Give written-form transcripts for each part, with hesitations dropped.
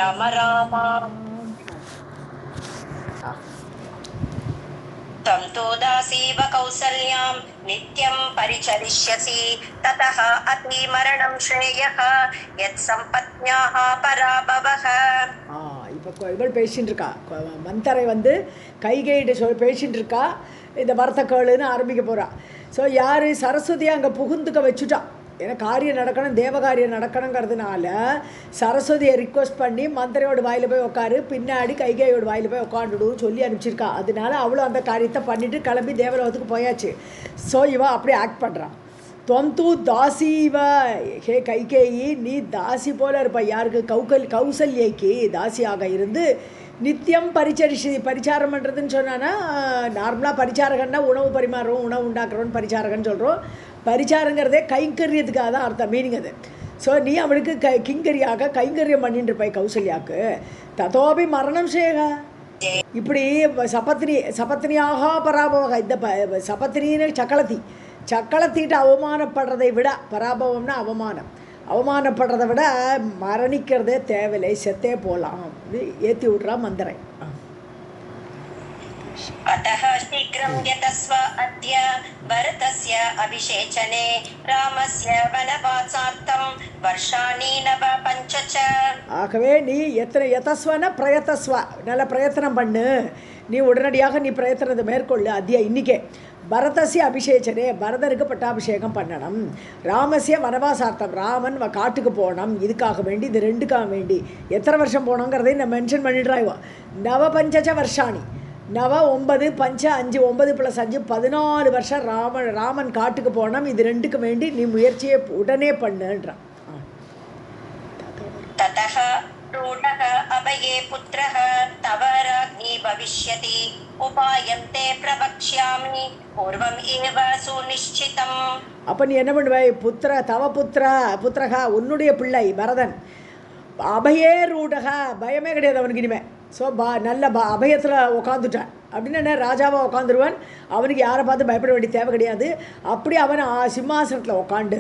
राम राम त्वं तु दासीव कौसल्यां नित्यं परिचरिष्यसि ततः अतिमरणं श्रेयः यत्सम्पत्न्याः पराभवः. இப்போ இவள் பேசிகிட்டு இருக்கா, மந்தரை வந்து கைகையிட்ட பேசிகிட்டு இருக்கா, இந்த பரத கேளுன்னு ஆரம்பிக்க போகிறா. ஸோ யார் சரஸ்வதியை அங்கே புகுந்துக்க வச்சுட்டா. ஏன்னா காரியம் நடக்கணும், தேவகாரியம் நடக்கணுங்கிறதுனால சரஸ்வதியை ரிக்வஸ்ட் பண்ணி மந்திரையோட வாயில் போய் உட்காரு, பின்னாடி கைகையோட வாயில் போய் உட்காந்துடும் சொல்லி அனுப்பிச்சிருக்கா. அதனால அவளும் அந்த காரியத்தை பண்ணிவிட்டு கிளம்பி தேவலோகத்துக்கு போயாச்சு. ஸோ இவள் அப்படியே ஆக்ட் பண்ணுறான். தொந்து தாசீவ, ஹே கைகேயி நீ தாசி போல இருப்ப. யாருக்கு? கௌசல்யைக்கு தாசியாக இருந்து நித்தியம் பரிச்சாரம் பண்ணுறதுன்னு சொன்னான்னா, நார்மலாக பரிச்சாரகன்னா உணவு பரிமாறுறோம், உணவு உண்டாக்குறோன்னு பரிச்சாரகன்னு சொல்கிறோம். பரிச்சாரங்கிறதே கைங்கரியத்துக்காக தான் அர்த்தம், மீனிங் அது. ஸோ நீ அவளுக்கு கைங்கரியம் பண்ணிட்டு இருப்பாய் கௌசல்யாவுக்கு. ததோபி மரணம் சேக, இப்படி சபத்னியாக பராபவக, இந்த சபத்னின்னு சக்களத்திட்டு அவமானப்படுறதை விட, பராபவம்னா அவமானப்படுறதை விட மரணிக்கிறதே தேவையில்லை, செத்தே போகலாம் ஏற்றி விட்றா மந்திரை. अतः शीघ्रं यतस्व अद्य भरतस्य अभिषेचने रामस्य वनवासार्थं वर्षाणि नव पञ्च च. ஆகவே நீ யதஸ்வன பிரயத்தஸ்வ, நல்ல பிரயத்தனம் பண்ணு. நீ உடனடியாக நீ பிரயத்தனத்தை மேற்கொள்ளு. அத்தியா இன்னிக்கே பரதசிய அபிஷேச்சனே, பரதருக்கு பட்டாபிஷேகம் பண்ணணும். ராமசிய வனவாசார்த்தம், ராமன் காட்டுக்கு போகணும். இதுக்காக வேண்டி, இது ரெண்டுக்காக வேண்டி எத்தனை வருஷம் போனோங்கிறதையும் நான் மென்ஷன் பண்ணிடுறாய்வா. நவ பஞ்ச வருஷாணி, நவ 9 பஞ்ச 5, 9 + 5 14 வருஷம் ராமன் காட்டுக்கு போனோம். இது ரெண்டுக்கு வேண்டி நீ முயற்சியை உடனே பண்ணுன்றான். ततः रूढः अभये पुत्रः तव राज्ञी भविष्यति उपायं ते प्रवक्ष्यामि पूर्वम् एव सुनिश्चितम्. அப்போ நீ என்ன பண்ணுவாய்? தவ புத்திரகா, உன்னுடைய பிள்ளை பரதன் அபயே ரூடகா, பயமே கிடையாது அவனுக்கு இனிமே. ஸோ நல்ல அபயத்தில் உட்காந்துட்டான் அப்படின்னு ராஜாவாக உட்காந்துருவான். அவனுக்கு யாரை பார்த்து பயப்பட வேண்டிய தேவை கிடையாது. அப்படி அவன் சிம்மாசனத்தில் உட்காந்து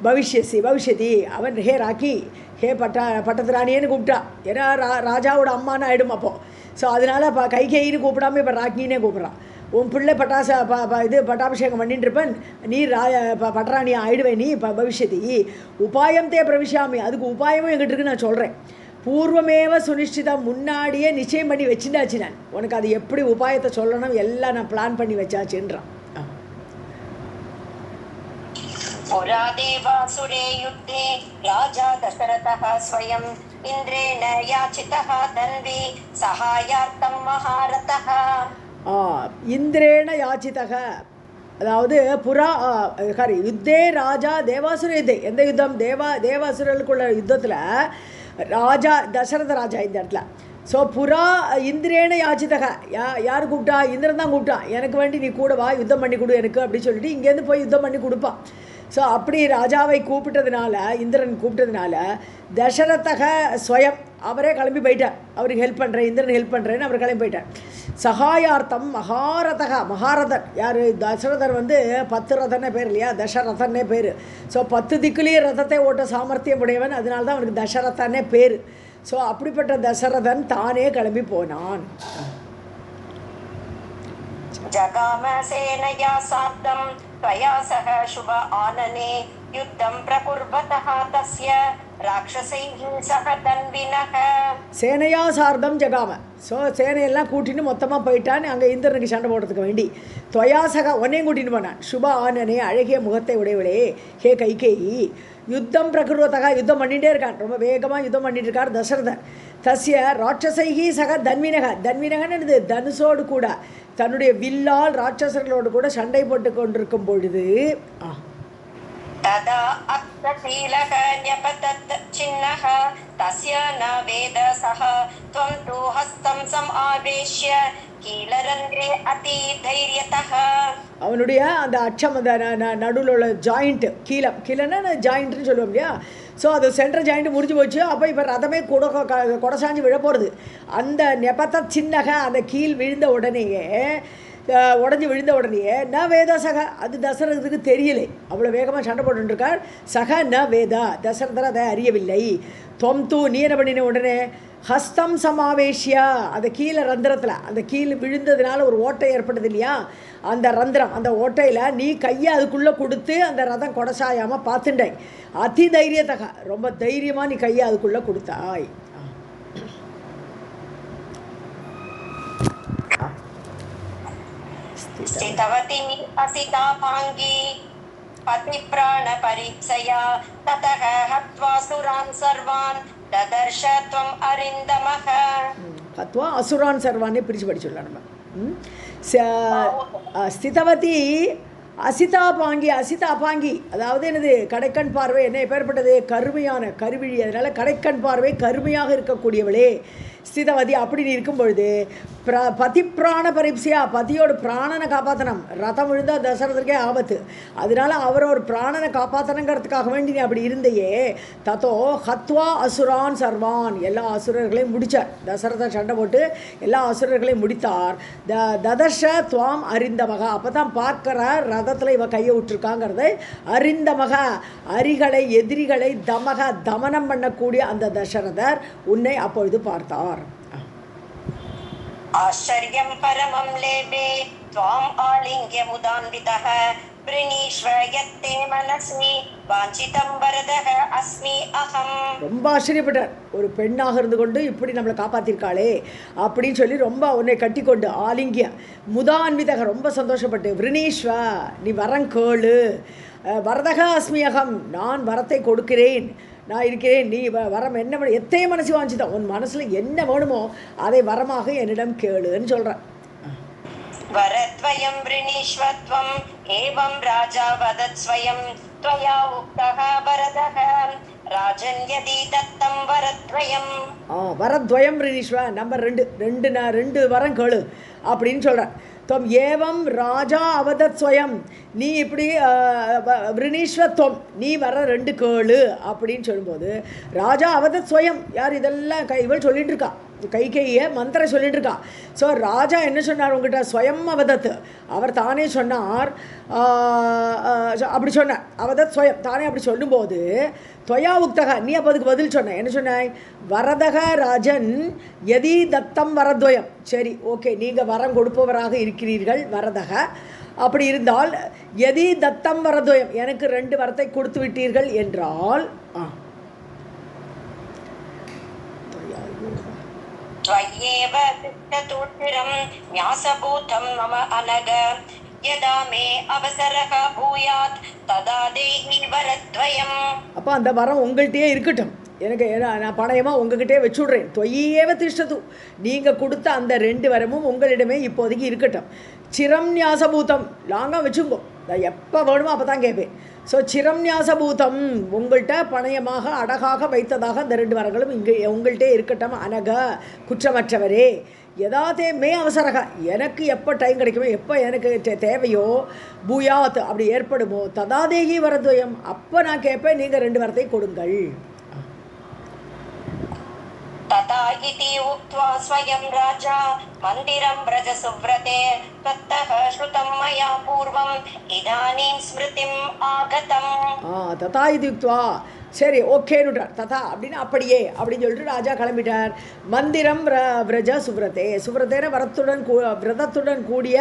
பவிஷ்யதி, அவன் ஹே ராக்கி, ஹே பட்டத்து ராணியேன்னு கூப்பிட்டான். ஏன்னா ராஜாவோட அம்மான்னு ஆகிடும் அப்போது. ஸோ அதனால் கைகைன்னு கூப்பிடாமல் இப்போ ராக்கினே கூப்பிட்றான். உன் பிள்ளை பட்டாபிஷேகம் பண்ணிட்டு இருப்பேன், நீ பட்டராணி ஆயிடுவேன், நீ பவிஷ்யதி உபாயம் தே பிரவிஷாமி, அதுக்கு உபாயமும் எங்கிட்ட இருக்கு நான் சொல்கிறேன். பூர்வமேவ சுனிஷ்டிதம், முன்னாடியே நிச்சயம் பண்ணி வச்சுட்டாச்சு நான். உனக்கு அது எப்படி உபாயத்தை சொல்லணும் எல்லாம் நான் பிளான் பண்ணி வச்சாச்சுன்றான். पुरा देवासुरे युद्धे राजा दशरथः स्वयं इन्द्रेण याचितः धन्वी सहायार्थं महारथः. இந்திரேண யாச்சிதக, அதாவது யுத்தே ராஜா தேவாசுர யுத்தே, எந்த யுத்தம்? தேவாசுரர்களுக்குள்ள யுத்தத்தில் ராஜா தசரத ராஜா இந்த இடத்துல. ஸோ புறா இந்திரேன யாச்சிதக, யார் கூப்பிட்டா? இந்திரன் தான் கூப்பிட்டான். எனக்கு வேண்டி நீ கூட வா, யுத்தம் பண்ணி கொடு எனக்கு அப்படின்னு சொல்லிட்டு இங்கேருந்து போய் யுத்தம் பண்ணி கொடுப்பான். ஸோ அப்படி ராஜாவை கூப்பிட்டதுனால, இந்திரன் கூப்பிட்டதுனால தசரதக ஸ்வயம் அவரே கிளம்பி போயிட்டார். அவருக்கு ஹெல்ப் பண்ணுறேன், இந்திரன் ஹெல்ப் பண்ணுறேன்னு அவர் கிளம்பி போயிட்டார். சகாயார்த்தம் மகாரதன், யார்? தசரதர் வந்து 10 ரதன்னே பேர் இல்லையா, தசரதன்னே பேர். ஸோ 10 திக்குலேயும் ரதத்தை ஓட்ட சாமர்த்தியம் உடையவன், அதனால தான் அவனுக்கு தசரதன்னே பேர். ஸோ அப்படிப்பட்ட தசரதன் தானே கிளம்பி போனான். जगाम सेनया सार्धं त्वया सह शुभ आनने युद्धं प्रकुर्वतः तस्य राक्षसैः सह धन्विनः. சேனையா சார்தம் ஜகாம, ஸோ சேனையெல்லாம் கூட்டின்னு மொத்தமாக போயிட்டான் அங்கே இந்திரனுக்கு சண்டை போடுறதுக்கு வேண்டி. துவயாசக உன்னையும் கூட்டின்னு போனான். சுப ஆனனே, அழகிய முகத்தை உடையவளே, ஹே கைகேயி, யுத்தம் பிரகிருவத்தகா, யுத்தம் பண்ணிகிட்டே இருக்கான், ரொம்ப வேகமாக யுத்தம் பண்ணிட்டு இருக்கார் தசரதன். தஸ்ய ராட்சசைகி சக தன்வினகன்னு தனுசோடு கூட, தன்னுடைய வில்லால் ராட்சசர்களோடு கூட சண்டை போட்டு கொண்டிருக்கும் பொழுது तदा अक्तशीलः न्यपतत् चिन्नः तस्य न वेद सः त्वं तु हस्तं समावेश्य कीलरन्ध्रे अति धैर्यतः. அவனுடைய அந்த அச்சம், அந்த நடுவில் உள்ள ஜாயிண்ட்டு, கீழன்னா ஜாயிண்ட்டுன்னு சொல்லுவோம் இல்லையா. ஸோ அது சென்ட்ரல் ஜாயிண்ட்டு முறிஞ்சு போச்சு. அப்போ இப்போ ரதமே கொடசாஞ்சு விழ போகிறது. அந்த நெபத்த சின்னக, அந்த கீழ் விழுந்த உடனேயே, உடஞ்சி விழுந்த உடனேயே ந வேதா சக, அது தசரதத்துக்கு தெரியலை. அவ்வளோ வேகமாக சண்டை போட்டுருக்கார். சக ந வேதா, தசரதர் அதை அறியவில்லை. தொம் தூ, நீ என்ன பண்ணின உடனே ஹஸ்தம் சமாவேஷ்யா, அந்த கீழே ரந்திரத்தில் அந்த கீழே விழுந்ததுனால ஒரு ஓட்டை ஏற்பட்டது இல்லையா, அந்த ரந்திரம் அந்த ஓட்டையில் நீ கையை அதுக்குள்ளே கொடுத்து அந்த ரதம் கொடசாயாமல் பார்த்துட்டை. அதி தைரியத்தக, ரொம்ப தைரியமாக நீ கையை அதுக்குள்ளே கொடுத்தாய். स्थितवती असितापाङ्गी पतिप्राणपरीक्षया ततः हत्वा सुरान् सर्वान् ददर्श त्वम् अरिन्दमः. ஹத்வா அசுரான் சர்வானே பிரித்து படிச்சுடலாம் நம்ம. ஸ்திதவதி அசிதாபாங்கி, அசிதாபாங்கி அதாவது என்னது, கடைக்கண் பார்வை என்ன எப்பேற்பட்டது, கருமையான கருவிழி, அதனால் கடைக்கண் பார்வை கருமையாக இருக்கக்கூடியவளே ஸ்திதவதி. அப்படின்னு இருக்கும் பொழுது பதி பிராண பரீட்சையா, பதியோட பிராணனை காப்பாற்றணும். ரதம் விழுந்தால் தசரதற்கே ஆபத்து, அதனால அவரோட பிராணனை காப்பாற்றணுங்கிறதுக்காக வேண்டி நீ அப்படி இருந்தையே. தத்தோ ஹத்வா அசுரான் சர்வான், எல்லா அசுரர்களையும் முடித்தார். தசரதர் சண்டை போட்டு எல்லா அசுரர்களையும் முடித்தார். ததர்ஷ துவாம் அறிந்தமக, அப்போ தான் பார்க்குறார் ரதத்தில் இவ கையை விட்டுருக்காங்கிறத அறிந்தமக, அரிகளை எதிரிகளை தமக தமனம் பண்ணக்கூடிய அந்த தசரதர் உன்னை அப்பொழுது பார்த்தார். आश्चर्यं परमं लेभे त्वाम् आलिङ्ग्य मुदान्वितः प्रणीष्व यत्ते मनसि वाञ्छितं वरदः अस्मि अहम्. ரொம்ப ஆச்சரியப்பட்டார், ஒரு பெண்ணாக இருந்து கொண்டு இப்படி நம்மளை காப்பாற்றிருக்காளே அப்படின்னு சொல்லி ரொம்ப உன்னை கட்டி கொண்டு ஆலிங்கிய முதான்விதக ரொம்ப சந்தோஷப்பட்டு, விரணீஸ்வ நீ வரம் கேளு, வரதக அஸ்மியகம் நான் வரத்தை கொடுக்கிறேன், நான் இருக்கிறேன், நீ வரம் என்ன வேணும், எத்தையும் மனசு வாஞ்சிதான், உன் மனசில் என்ன வேணுமோ அதை வரமாக என்னிடம் கேளுன்னு சொல்கிறேன். वरद्वयं वृणीष्वत्वम् एवं राजा वदत् स्वयं त्वया उक्तः वरदः राजन् यदि दत्तं वरद्वयं. வரத்வயம் ரிணீஸ்வ நம்பர் 2 ரெண்டு வரம் கேளு அப்படின்னு சொல்கிறேன். தொம் ஏவம் ராஜா அவதத் ஸ்வயம், நீ இப்படி விரணீஸ்வத்வம் நீ வர 2 கேளு அப்படின்னு சொல்லும்போது ராஜா அவதத் ஸ்வயம், யார் இதெல்லாம் இவள் சொல்லிட்டு இருக்கா, கைகையை மந்திரம் சொல்லிட்டு இருக்கா. ஸோ ராஜா என்ன சொன்னார் உங்ககிட்ட, ஸ்வயம் அவதத், அவர் தானே சொன்னார், அப்படி சொன்னார் அவதத் ஸ்வயம் தானே அப்படி சொல்லும்போது துவயா உக்தக நீ அப்போ அதுக்கு பதில் சொன்ன, என்ன சொன்னாய், வரதக ராஜன் எதி தத்தம் வரத்வயம், சரி ஓகே நீங்கள் வரம் கொடுப்பவராக இருக்கிறீர்கள் வரதக, அப்படி இருந்தால் எதி தத்தம் வரத்வயம் எனக்கு 2 வரத்தை கொடுத்து விட்டீர்கள் என்றால் त्वय्येव तिष्ठतुष्टिरं न्यासभूतं मम अनग यदा मे அவசரக பூயாத் ததா தேஹி வரத்வயம். அப்போ அந்த வரம் உங்கள்கிட்டயே இருக்கட்டும், எனக்கு நான் பணயமாக உங்ககிட்டே வச்சுடுறேன். தொய்யேவ திஷ்டது, நீங்கள் கொடுத்த அந்த 2 வரமும் உங்களிடமே இப்போதைக்கு இருக்கட்டும். சிரம் ஞாசபூதம் லாங்காக வச்சுங்கோ, நான் எப்போ வேணுமோ அப்போ தான் கேட்பேன். ஸோ சிரம் ஞாசபூதம் உங்கள்கிட்ட பணயமாக அழகாக வைத்ததாக அந்த 2 வரங்களும் இங்கே உங்கள்கிட்டே இருக்கட்டும். அனக குற்றமற்றவரே, எதாதே மே அவசரக எனக்கு எப்போ டைம் கிடைக்குமோ, எப்போ எனக்கு தேவையோ, பூயாத் அப்படி ஏற்படுமோ, ததாதேகி வரத்வயம் அப்போ நான் கேட்பேன், நீங்கள் 2 வரத்தை கொடுங்கள். तथा इति उक्त्वा स्वयं राजा मन्दिरं व्रज सुव्रते ततः श्रुतं मया पूर्वम् इदानीं स्मृतिम् आगतम्. तथा इति उक्त्वा சரி ஓகேன்னுட்டார். ததா அப்படின்னு அப்படியே அப்படின்னு சொல்லிட்டு ராஜா கிளம்பிட்டார். மந்திரம் விரஜ சுவ்ரதே, சுவ்ரதேன விரதத்துடன் கூடிய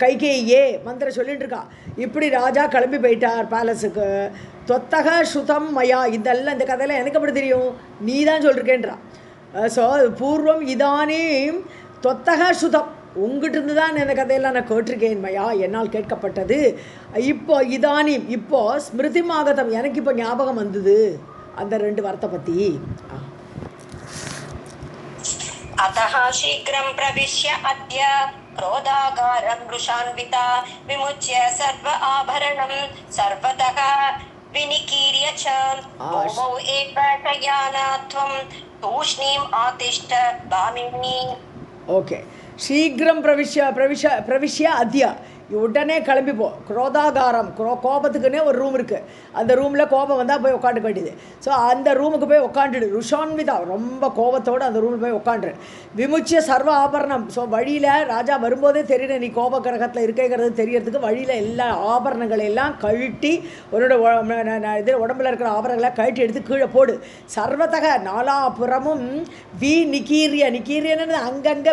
கைகேயே மந்திரம் சொல்லிட்டு இருக்கா. இப்படி ராஜா கிளம்பி போயிட்டார் பேலஸுக்கு. தொத்தக ஸ்ருதம் மயா, இதெல்லாம் இந்த கதையெல்லாம் எனக்கு அப்படி தெரியும், நீ தான் சொல்லிருக்கேன்றா. ஸோ பூர்வம் இதானீம் தொத்தக ஸ்ருதம், உங்ககிட்ட தான் இந்த கதையெல்லாம் நான் கேட்டிருக்கேன் மயா, என்னால் கேட்கப்பட்டது. இப்போ இதானீம் இப்போ ஸ்மிருதிமாகதம் எனக்கு இப்போ ஞாபகம் வந்தது அந்த 2 வார்த்தை பற்றி. अतः शीघ्रं प्रविश्य अद्य क्रोधागारं वृषान्विता विमुच्य सर्व आभरणं सर्वतः विनिकीर्य च भूमौ एव शयाना त्वं तूष्णीम् आतिष्ठ भामिनी. ஓகே, சீக்கிரம் பிரவிஷ்ய அத்யா, உடனே கிளம்பிப்போ. குரோதாகாரம், கோபத்துக்குன்னே ஒரு ரூம் இருக்குது. அந்த ரூமில் கோபம் வந்தால் போய் உட்காந்துக்க வேண்டியது. ஸோ அந்த ரூமுக்கு போய் உட்காந்துடு. ருஷான்விதா ரொம்ப கோபத்தோடு அந்த ரூமில் போய் உட்காந்துரு. விமுச்சிய சர்வ ஆபரணம். ஸோ வழியில் ராஜா வரும்போதே தெரியல நீ கோப கிரகத்தில் இருக்கேங்கிறது தெரியறதுக்கு வழியில் எல்லா ஆபரணங்களை எல்லாம் கழட்டி உன்னோட இது உடம்புல இருக்கிற ஆபரணங்களை கழட்டி எடுத்து கீழே போடு. சர்வத்தக நாலாபுறமும் நிக்கீரியன்னு அங்கங்கே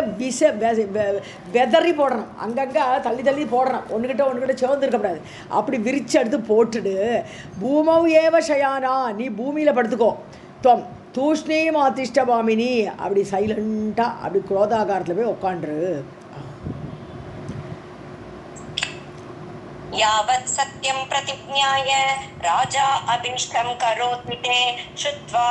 வெதறி போடணும். அங்கங்கே தள்ளி தள்ளி போடணும். ஒன்றுகிட்ட சேர்ந்துருக்கப்படாது. அப்படி விரிச்சு எடுத்து போட்டுடு. பூமௌ ஏவ சயானா, நீ பூமியில் படுத்துக்கோ. தொம் தூஷ்ணீ மாதிஷ்டபாமினி, அப்படி சைலண்ட்டாக அப்படி குரோதாகாரத்தில் போய் உட்காண்டுரு. यावत् सत्यं प्रतिज्ञाय राजा अभिष्टं करोति ते श्रुत्वा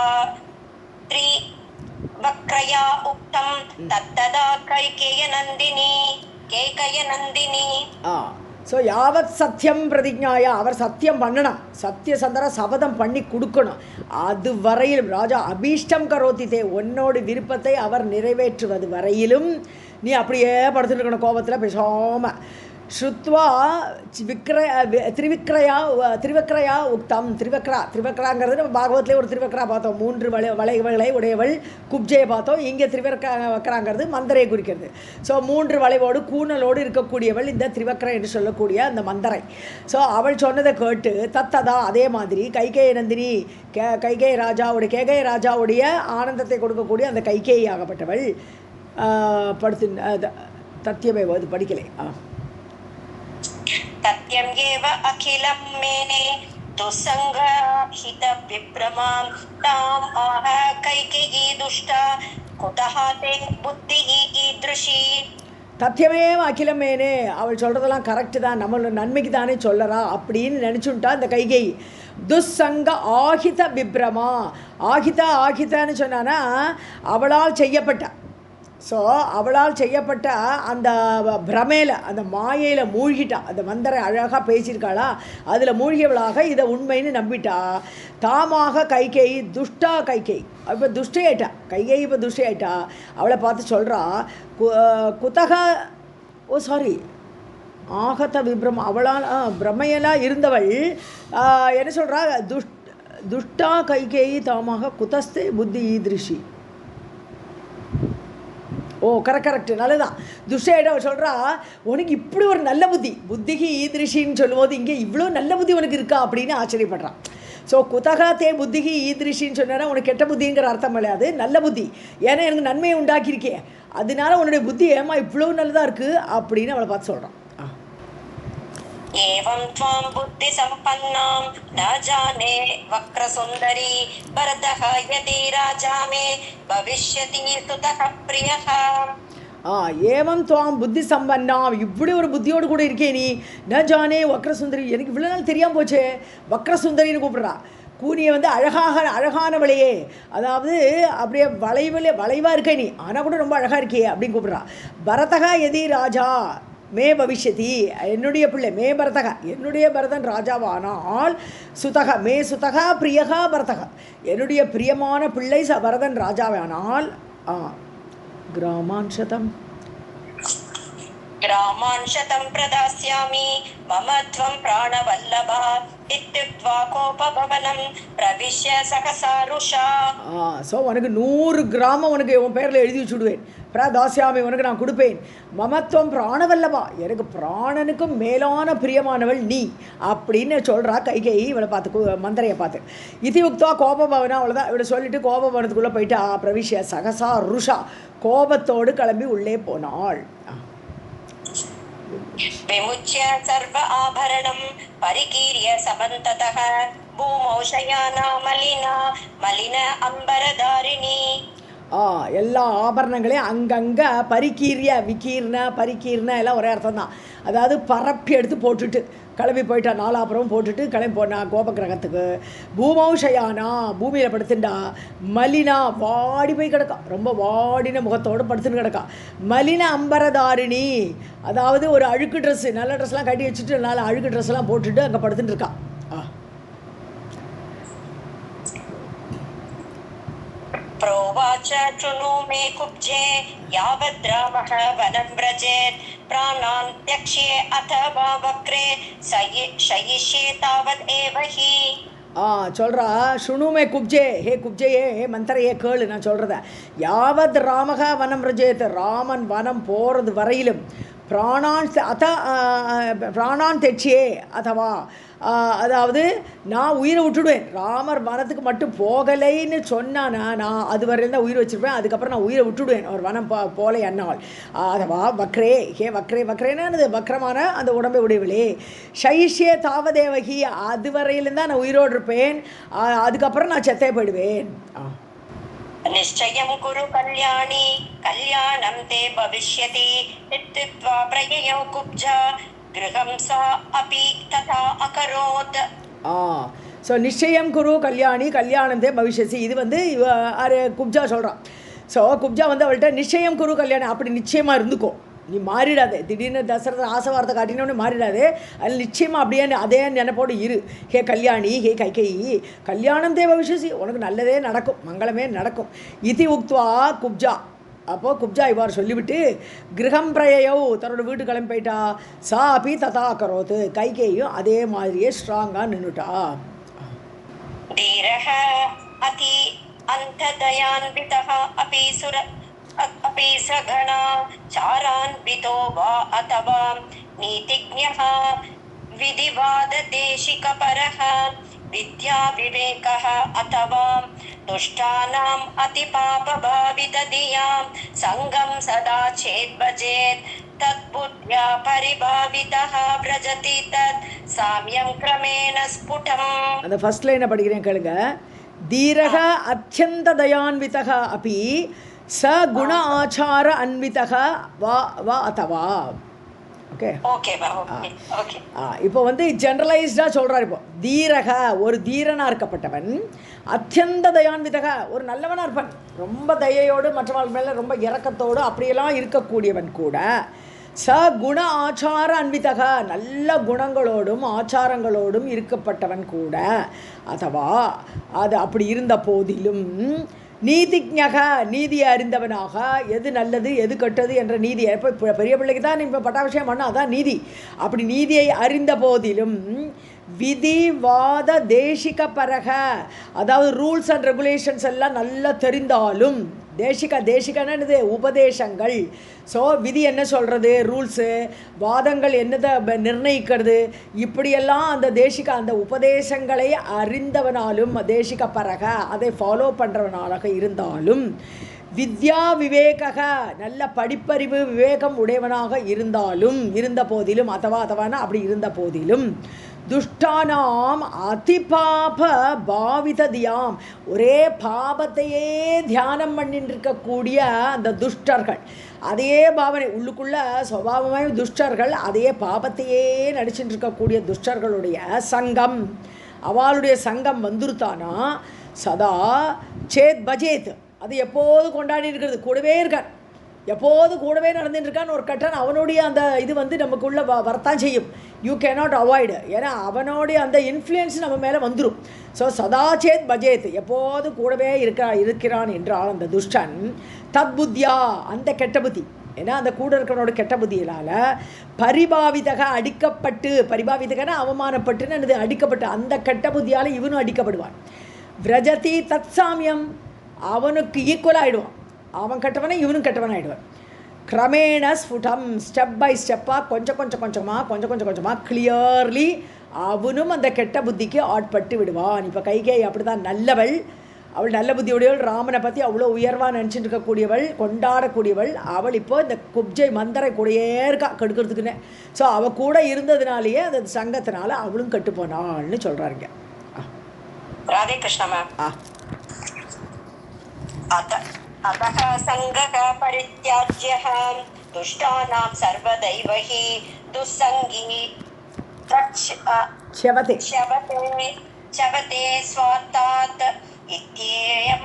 त्रिवक्रया उक्तं तत्तदा कैकेयनन्दिनी. ஸோ யாவத் சத்தியம் பிரதிஜாயா, அவர் சத்தியம் பண்ணணும். சத்தியசந்தர சபதம் பண்ணி கொடுக்கணும். அது வரையிலும் ராஜா அபீஷ்டம் கரோத்தித்தே, உன்னோட விருப்பத்தை அவர் நிறைவேற்றுவது வரையிலும் நீ அப்படியே படுத்துட்டு இருக்கணும் கோபத்தில் பேசாமல். ஸ்ருத்வா திரிவக்ரயா உக்தம். திரிவக்ராங்கிறது நம்ம பாகவத்திலே ஒரு திரிவக்ரா பார்த்தோம். 3 வளைவுகளை உடையவள் குப்ஜையை பார்த்தோம். இங்கே திரிவக்ராங்கிறது மந்தரை குறிக்கிறது. ஸோ 3 வளைவோடு கூணலோடு இருக்கக்கூடியவள் இந்த திரிவக்ரா என்று சொல்லக்கூடிய அந்த மந்தரை. ஸோ அவள் சொன்னதை கேட்டு தத்ததா அதே மாதிரி கைகேய நந்தினி, கேகய ராஜாவுடைய ஆனந்தத்தை கொடுக்கக்கூடிய அந்த கைகேயி ஆகப்பட்டவள் படுத்து தத்தியமே அது படிக்கலை. तत्यं एव अखिलं मेने दुस्सङ्गहित विभ्रमां ताम् आह कैकेयी दुष्टा कुतः ते बुद्धिः ईदृशी. தத்தியமே அகிலம் மேனே, அவள் சொல்கிறதெல்லாம் கரெக்டு தான், நம்மளோட நன்மைக்கு தானே சொல்லறா அப்படின்னு நினச்சுட்டா இந்த கைகேயி. துஸ்ஸங்க ஆஹித விப்ரமா, ஆஹிதான்னு சொன்னான்னா அவளால் செய்யப்பட்ட. ஸோ அவளால் செய்யப்பட்ட அந்த பிரமையில் அந்த மாயையில் மூழ்கிட்டா. அந்த மந்தரை அழகாக பேசியிருக்காளா, அதில் மூழ்கியவளாக இதை உண்மைன்னு நம்பிட்டா. தாமாக கைகேயி துஷ்டா கைகேயி இப்போ துஷ்டையாயிட்டா. கைகேயி இப்போ துஷ்டையாயிட்டா. அவளை பார்த்து சொல்கிறா குத்தக ஆகத்த விப்ரம், அவளால் பிரமையெல்லாம் இருந்தவள் என்ன சொல்கிறா, துஷ்டா கைகேயி தாமாக குதஸ்தே புத்தி ஈதிருஷி. கரெக்ட் நல்லதுதான். துஷ்டையிடம் அவள் சொல்கிறா உனக்கு இப்படி ஒரு நல்ல புத்திக்கு ஈதிருஷின்னு சொல்லும்போது இங்கே இவ்வளோ நல்ல புத்தி உனக்கு இருக்கா அப்படின்னு ஆச்சரியப்படுறான். ஸோ குதகா தே புத்திக்கு ஈதிருஷின்னு சொன்னா உனக்கு கெட்ட புத்திங்கிற அர்த்தம் கிடையாது, நல்ல புத்தி. ஏன்னா எனக்கு நன்மையை உண்டாக்கியிருக்கேன், அதனால உன்னுடைய புத்தி ஏமா இவ்வளோ நல்லதாக இருக்குது அப்படின்னு அவளை பார்த்து சொல்கிறான். एवं त्वां बुद्धि सम्पन्नां न जाने वक्रसुन्दरी भरतः यदि राजा मे भविष्यति सुतः प्रियः. ஏவம் துவாம் புத்தி சம்பன்னா, இப்படி ஒரு புத்தியோடு கூட இருக்கே நீ. ந ஜானே வக்ரசுந்தரி, எனக்கு இவ்வளோ நாள் தெரியாமல் போச்சே. வக்ரசுந்தரின்னு கூப்பிட்றா. கூனியை வந்து அழகானவளையே, அதாவது அப்படியே வளைவாக இருக்க நீ, ஆனால் கூட ரொம்ப அழகாக இருக்கே அப்படின்னு கூப்பிட்றா. பரதகா எதி ராஜா மே பவிஷ்யதி, என்னுடைய பிள்ளை மே பரதகா, என்னுடைய பரதன் ராஜாவானால் சுதகா மே சுதகா பிரியகா பரதகா, என்னுடைய பிரியமான பிள்ளை பரதன் ராஜாவானால் கிராமான் சதம் பிரதாஸ்யாமி மம த்வம் பிராணவல்லபா இத்யுக்த்வா கோபபவனம் பிரவிஷ்ய சகசாருஷா. ஸோ உனக்கு 100 கிராமம் உனக்கு உன் பேரில் எழுதி வச்சுடுவேன். பிரதாஸ்யாமி, உனக்கு நான் கொடுப்பேன். மமத்துவம் பிராணவல்லபா, எனக்கு பிராணனுக்கும் மேலான பிரியமானவள் நீ அப்படின்னு சொல்கிறா கைகேயி இவளை பார்த்து, மந்தரையை பார்த்து. இதியுக்தா கோபபவனா, அவ்வளோதான். இவளை சொல்லிட்டு கோபபவனத்துக்குள்ளே போயிட்டு பிரவிஷ்ய சகசா ருஷா, கோபத்தோடு கிளம்பி உள்ளே போனாள். விமுச்ய சர்வ ஆபரணம் பரிகீர்ய சமந்ததः பூமௌ ஷயானா மலின அம்பரதாரிணி. எல்லா ஆபரணங்களையும் அங்கங்கே பரிகீர்ன எல்லாம் ஒரே அர்த்தம் தான். அதாவது பரப்பி எடுத்து போட்டுட்டு கிளம்பி போயிட்டா. 4 ஆபரணம் போட்டுட்டு கிளம்பி போனா கோபகிரகத்துக்கு. பூமௌஷயானா, பூமியில் படுத்துண்டா. மலினா, வாடி போய் கிடக்கா, ரொம்ப வாடின முகத்தோடு படுத்துன்னு கிடக்கா. மலின அம்பரதாரிணி, அதாவது ஒரு அழுக்கு ட்ரெஸ்ஸு, நல்ல ட்ரெஸ்லாம் கட்டி வச்சுட்டு 4 அழுக்கு ட்ரெஸ்லாம் போட்டுட்டு அங்கே படுத்துட்டு இருக்கா. प्रोवाच उवाच शृणु मे कुब्जे यावद् रामः वनं व्रजेत् प्राणान् त्यक्ष्ये अथवा वक्रे शयिष्ये तावद् एव हि. சொல்கிறா சுணுமே குப்ஜே ஹே குப்ஜையே ஹே மந்தரையே கேளு நான் சொல்கிறத யாவத் ராமக வனம் ரஜேத் ராமன் வனம் போகிறது வரையிலும் பிராணான் தெச்சியே அதவா அதாவது நான் உயிரை விட்டுடுவேன் ராமர் வனத்துக்கு மட்டும் போகலைன்னு சொன்னானா நான் அது வரையும் தான் உயிர் வச்சுருப்பேன் அதுக்கப்புறம் நான் உயிரை விட்டுடுவேன் அவர் வனம் போலை அண்ணாள் அதவா வக்ரே ஹே வக்ரேன்னு வக்ரமான அந்த உடம்பை உடையவிலே ஷைஷ்யே தாவதேவகி அது வரையிலும் தான் நான் உயிரோடு இருப்பேன் அதுக்கப்புறம் நான் செத்தே போயிடுவேன். निश्चयं कुरु कल्याणी कल्याणं ते भविष्यति इत्युक्त्वा प्रययौ कुब्जा गृहं सा अपि तथा अकरोत्. ஸோ நிச்சயம் குரு கல்யாணம் தே பவிஷ்யசி இது வந்து குப்ஜா சொல்கிறான். ஸோ குப்ஜா வந்து அவள்கிட்ட நிச்சயம் குரு கல்யாணம் அப்படி நிச்சயமாக இருந்துக்கோ நீ மாறிடாதே திடீர்னு தசரத ஆசை வார்த்தை காட்டினோன்னு மாறிடாதே அதில் நிச்சயமாக அப்படியே அதே நினைப்போடு இரு. ஹே கல்யாணி ஹே கைகேயி கல்யாணம் தேவ விஷயசி உனக்கு நல்லதே நடக்கும் மங்களமே நடக்கும். இதி உக்த்வா குப்ஜா அப்போது குப்ஜா இவ்வாறு சொல்லிவிட்டு கிரகம் பிரயோ தன்னோட வீட்டு கிளம்பி போயிட்டா. சா அப்பி ததா கரோத்து கைகேயும் அதே மாதிரியே ஸ்ட்ராங்காக நின்றுட்டா. अपि सगणा चारान्वितो वा अथवा नीतिज्ञः विधिवाददेशिकपरः विद्या विवेकः अथवा दुष्टानाम् अतिपापभावितधियां सङ्गं सदा चेद्भजेत् तद्बुद्ध्या परिभावितः व्रजति तत् साम्यं क्रमेण स्फुटम्. அந்த ஃபர்ஸ்ட் லைனை படிக்கிறேன் கேளுங்க. தீரக அத்யந்த தயான்விதः अपि ச குண ஆச்சார அன்விதக வா அத்தவா. ஓகே இப்போ வந்து ஜென்ரலைஸ்டாக சொல்கிறார். இப்போ தீரக ஒரு தீரனாக இருக்கப்பட்டவன் அத்தியந்த தயான்விதக ஒரு நல்லவனாக இருப்பான் ரொம்ப தயையோடு மற்றவர்கள் மேலே ரொம்ப இரக்கத்தோடு அப்படியெல்லாம் இருக்கக்கூடியவன் கூட ச குண ஆச்சார அன்விதக நல்ல குணங்களோடும் ஆச்சாரங்களோடும் இருக்கப்பட்டவன் கூட அதவா அது அப்படி இருந்த போதிலும் நீதிஜக நீதியை அறிந்தவனாக எது நல்லது எது கெட்டது என்ற நீதியை இப்போ பெரிய பிள்ளைக்கு தான் இப்போ பட்டாபிஷேகம் பண்ணால் அதான் நீதி. அப்படி நீதியை அறிந்த போதிலும் விதிவாத தேசிக பரக அதாவது ரூல்ஸ் அண்ட் ரெகுலேஷன்ஸ் எல்லாம் நல்லா தெரிந்தாலும் தேசிகன்னு உபதேசங்கள். ஸோ விதி என்ன சொல்கிறது ரூல்ஸு வாதங்கள் என்னதை நிர்ணயிக்கிறது இப்படியெல்லாம் அந்த அந்த உபதேசங்களை அறிந்தவனாலும் தேசிக பரக அதை ஃபாலோ பண்ணுறவனாக இருந்தாலும் வித்யா விவேக நல்ல படிப்பறிவு விவேகம் உடையவனாக இருந்தாலும் இருந்த போதிலும் அத்தவானா அப்படி இருந்த போதிலும் துஷ்டானாம் அதிபாப பாவிததியாம் ஒரே பாபத்தையே தியானம் பண்ணிட்டு இருக்கக்கூடிய அந்த துஷ்டர்கள் அதே பாவனை உள்ளுக்குள்ள சுபாவமாக துஷ்டர்கள் அதே பாபத்தையே நடிச்சுட்டு இருக்கக்கூடிய துஷ்டர்களுடைய சங்கம் அவளுடைய சங்கம் வந்துருத்தானா சதா சேத் பஜேத் அது எப்போது கொண்டாடி இருக்கிறது கூடவே இருக்கான் எப்போது கூடவே நடந்துட்டு இருக்கான்னு ஒரு கட்டன் அவனுடைய அந்த இது வந்து நமக்குள்ளே வரத்தான் செய்யும். யூ கேனாட் அவாய்டு ஏன்னா அவனுடைய அந்த இன்ஃப்ளூயன்ஸ் நம்ம மேலே வந்துடும். ஸோ சதாச்சேத் பஜேத் எப்போது கூடவே இருக்கிறான் என்றால் அந்த துஷ்டன் தத் புத்தியா அந்த கெட்ட புத்தி ஏன்னா அந்த கூட இருக்கிறவனோட கெட்ட புத்தியினால் பரிபாவிதக அடிக்கப்பட்டு பரிபாவிதகன அவமானப்பட்டுன்னு அடிக்கப்பட்டு அந்த கெட்ட புத்தியால் இவனும் அடிக்கப்படுவான். விரஜதி தத் சாமியம் அவனுக்கு ஈக்குவலாக ஆகிடுவான். அவன் கெட்டவனே இவனும் கெட்டவன் ஆகிடுவான். கிரமேண ஸ்புடம் ஸ்டெப் பை ஸ்டெப்பாக கொஞ்சம் கொஞ்சமாக கிளியர்லி அவனும் அந்த கெட்ட புத்திக்கு ஆட்பட்டு விடுவான். இப்போ கைகேயி அப்படி தான் நல்லவள், அவள் நல்ல புத்தியுடையவள், ராமனை பற்றி அவ்வளோ உயர்வாக நினச்சிட்டு இருக்கக்கூடியவள், கொண்டாடக்கூடியவள். அவள் இப்போ இந்த குப்ஜை மந்தரை கூடயே இருக்கா கெடுக்கிறதுக்குன்னு. ஸோ அவள் கூட இருந்ததுனாலேயே அந்த சங்கத்தினால அவளும் கெட்டு போனாள்னு சொல்கிறாருங்க. ராதே கிருஷ்ணா மேம். अतः संगः परित्याज्यः दुष्टानां सर्वदैव हि दुस्सङ्गी चवते स्वात्तात् इत्येयं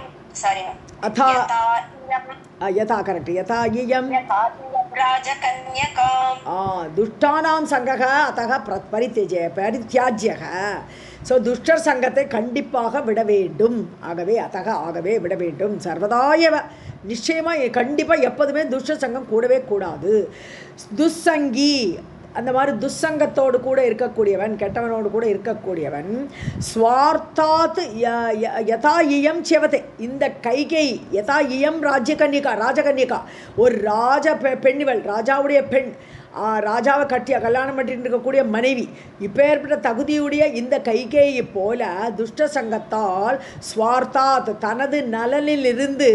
யதா கரெக்ட் யதா இயம் यथा इयं राजकन्यकाम् துஷ்டானாம் சங்கக அத்தக பரித்தியாஜ்யக. ஸோ துஷ்டர் சங்கத்தை கண்டிப்பாக விட வேண்டும். ஆகவே விட வேண்டும். சர்வதாயவ நிச்சயமாக கண்டிப்பாக எப்போதுமே துஷ்ட சங்கம் கூடவே கூடாது. துஸ்ஸங்கி அந்த மாதிரி துஸ்ஸங்கத்தோடு கூட இருக்கக்கூடியவன், கெட்டவனோடு கூட இருக்கக்கூடியவன். ஸ்வார்த்தாத் யதா இயம் செவதே, இந்த கைகை யதா இயம் ராஜகன்னிகா ஒரு பெண்ணிவள், ராஜாவுடைய பெண், ராஜாவை கல்யாணம் பண்ணிட்டு இருக்கக்கூடிய மனைவி, இப்பேற்பட்ட தகுதியுடைய இந்த கைகேயை போல துஷ்ட சங்கத்தால் ஸ்வார்த்தாத் தனது நலனிலிருந்து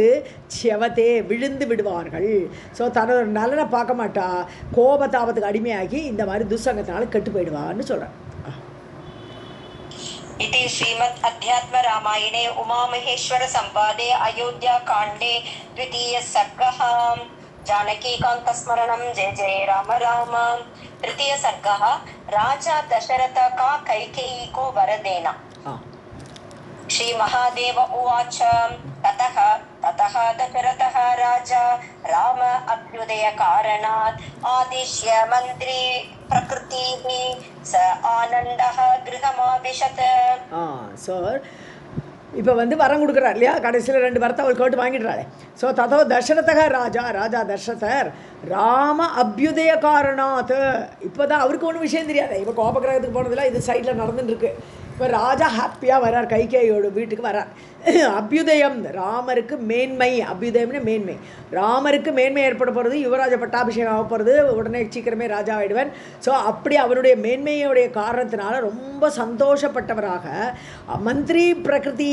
செவத்தே விழுந்து விடுவார்கள். ஸோ தனது நலனை பார்க்க மாட்டா, கோபதாபத்துக்கு அடிமையாகி இந்த மாதிரி துஷ்சங்கத்தினால கெட்டு போயிடுவான்னு சொல்கிறேன். इति श्रीमद् अध्यात्म रामायणे उमामहेश्वर संवादे अयोध्या कांडे द्वितीय सर्गः जानकीकान्तस्मरणं जय जय राम राम. तृतीय सर्गः राजा दशरथ का कैकेयी को वरदेन. श्री महादेव उवाच ततः दशरथः राजा राम अभ्युदय कारणात् आदिश्य मंत्री प्रकृतिः स आनन्दः गृहमाविशत्. சார் இப்போ வரம் கொடுக்குறார் இல்லையா, கடைசியில் 2 வரத்தை அவள் கேட்டு வாங்கிடுறாளே. ஸோ ததோ தசரதக ராஜா தசரதர் ராம அபியுதய காரணாத். இப்போ தான் அவருக்கு ஒன்றும் விஷயம் தெரியாது, இப்போ கோபகிரகத்துக்கு போனதில்ல, இது சைடில் நடந்துட்டுருக்கு. இப்போ ராஜா ஹாப்பியாக வரார், கைகேயோட வீட்டுக்கு வரார். அபியுதயம் ராமருக்கு மேன்மை, அபியுதயம்னு மேன்மை, ராமருக்கு மேன்மை ஏற்பட போகிறது, யுவராஜ பட்டாபிஷேகம் ஆக போகிறது, உடனே சீக்கிரமே ராஜா ஆகிடுவன். ஸோ அப்படி அவருடைய மேன்மையுடைய காரணத்தினால ரொம்ப சந்தோஷப்பட்டவராக மந்திரி பிரகிருதி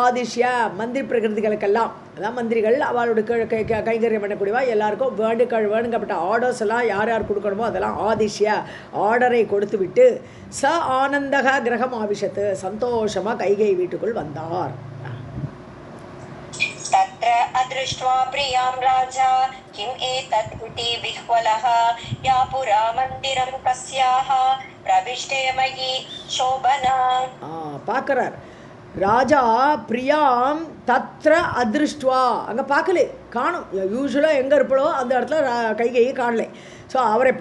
ஆதிஷ்ய, மந்திரி பிரகிருதிகளுக்கெல்லாம், அதான் மந்திரிகள் அவளுடைய கைங்கரியம் பண்ணக்கூடியவா எல்லாருக்கும் வேணுங்கப்பட்ட ஆர்டர்ஸ் எல்லாம் யார் கொடுக்கணுமோ அதெல்லாம் ஆதிஷ்ய ஆர்டரை கொடுத்து விட்டு ச ஆனந்தக கிரகம் ஆவிஷத்து சந்தோஷமாக கைகை வீட்டுக்குள் வந்தார். तत्र अदृष्ट्वा प्रियां राजा किम् एतत् इति विह्वलः या पुरा मन्दिरं तस्याः प्रविष्टे मयि शोभना. பார்க்கறார் ராஜா பிரியாம் தத்ர அதிருஷ்டுவா, அங்கே பார்க்கல, காணும். யூஸ்வலாக எங்கே இருப்பளோ அந்த இடத்துல கைகையை காணலை. ஸோ அவளை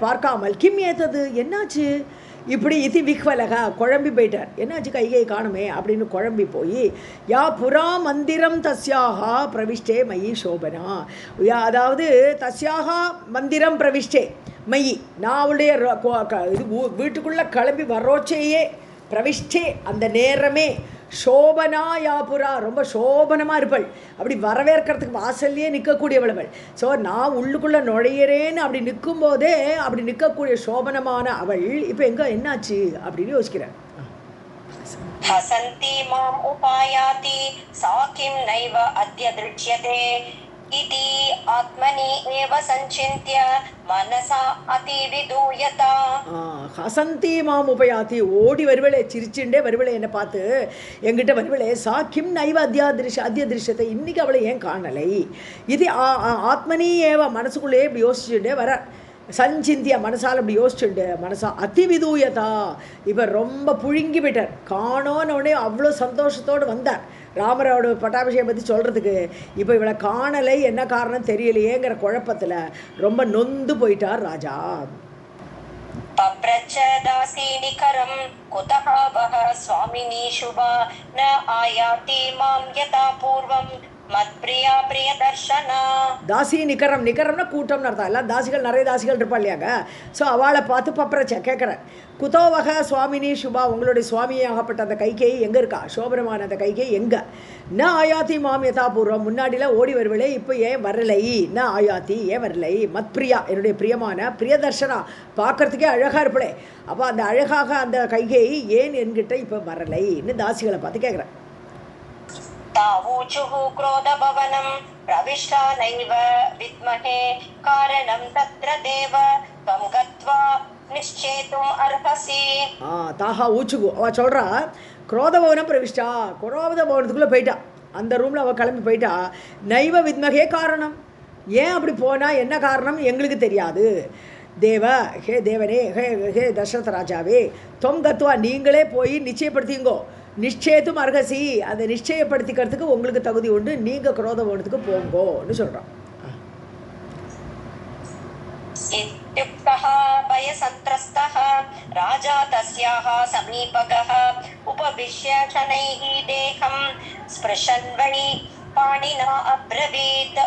பார்க்காமல் கிம் ஏத்தது, என்னாச்சு இப்படி இது விஹ்வலக குழம்பி போயிட்டார், என்னாச்சு கைகை காணுமே அப்படின்னு குழம்பி போய் யா புறா மந்திரம் தஸ்யாகா பிரவிஷ்டே மயி சோபனா, அதாவது தஸ்யாகா மந்திரம் பிரவிஷ்டே மயி, நான் அவளுடைய இது வீட்டுக்குள்ளே கிளம்பி வரோச்சேயே பிரவிஷ்டே அந்த நேரமே சோபனா யாபுரா ரொம்ப சோபனமாக இருப்பள், அப்படி வரவேற்கிறதுக்கு வாசல்லையே நிற்கக்கூடியவளவள். ஸோ நான் உள்ளுக்குள்ளே நுழையிறேன்னு அப்படி நிற்கும்போதே அப்படி நிற்கக்கூடிய சோபனமான அவள் இப்போ எங்கே என்னாச்சு அப்படின்னு யோசிக்கிறேன். हसन्ति माम् उपायाति सा किं नैव अद्य दृश्यते इति आत्मनि एव संचिन्त्य मनसा अतिविदूयता. ஹசந்தி மாம் உபயாத்தி, ஓடி வருவளே, சிரிச்சுண்டே வருவளே, என்னை பார்த்து எங்கிட்ட வருவளே, சா கிம் நைவ அத்தியதிருஷ்யத்தை, இன்னைக்கு அவளை ஏன் காணலை, இது ஆத்மனி ஏவ மனசுக்குள்ளே இப்படி யோசிச்சுட்டே வர, சஞ்சிந்திய மனசால் அப்படி யோசிச்சுண்டு மனசா அதிவிதூயதா, இவர் ரொம்ப புழுங்கி விட்டார், காணோன்னே அவ்வளோ சந்தோஷத்தோடு வந்தார் ராமரோட பட்டாபிஷேகம் பற்றி சொல்கிறதுக்கு. இப்போ இவளை காணலை, என்ன காரணம் தெரியலையேங்கிற குழப்பத்தில் ரொம்ப நொந்து போயிட்டார் ராஜா. पप्रच्छ दासीनिकरं कुतः वः स्वामिनी शुभा न आयाति मां यथा पूर्वं மத்பிரியா பிரிய தர்ஷனா. தாசி நிகரம்னா கூட்டம்னு அர்த்தம். எல்லாம் தாசிகள், நிறைய தாசிகள் இருப்பா இல்லையாங்க. ஸோ அவளை பார்த்து பப்ரச்ச கேட்குறேன், குதோவக சுவாமினி சுபா, உங்களுடைய சுவாமியாகப்பட்ட அந்த கைகை எங்கே இருக்கா, சோபனமான அந்த கைகை எங்கே, ந ஆயாத்தி மாம் யதாபூர்வம், முன்னாடிலாம் ஓடி வருவலை, இப்போ ஏன் வரலை, ந ஆயாத்தி ஏன் வரலை, மத்பிரியா என்னுடைய பிரியமான பிரியதர்ஷனா, பார்க்கறதுக்கே அழகாக இருப்பளே, அப்போ அந்த அழகாக அந்த கைகை ஏன் என்கிட்ட இப்போ வரலைன்னு தாசிகளை பார்த்து கேட்குறேன். तावूचुः क्रोधभवनं प्रविष्टा नैव विद्महे कारणं तत्र देव त्वं गत्वा निश्चेतुम् अर्हसि. தாஹா ஊச்சுகு அவள் சொல்கிறா, குரோதபவனம் பிரவிஷ்டா, குரோத பவனத்துக்குள்ளே போயிட்டா, அந்த ரூமில் அவள் கிளம்பி போயிட்டா. நைவ வித்மகே காரணம், ஏன் அப்படி போனால் என்ன காரணம் எங்களுக்கு தெரியாது. தேவ ஹே தேவனே, ஹே ஹே தசரத ராஜாவே, தொம் கத்வா நீங்களே போய் நிச்சயப்படுத்திங்கோ, நிச்சயத்தும் அர்ஹசி, அதை நிச்சயப்படுத்திக்கிறதுக்கு உங்களுக்கு தகுதி உண்டு, நீங்கள் குரோதவனத்துக்கு போங்கோன்னு சொல்கிறான். इत्युक्तः भयसन्त्रस्तः राजा तस्याः समीपगः उपविश्य शनैः देहं स्पृशन् वै पाणिना अब्रवीत्.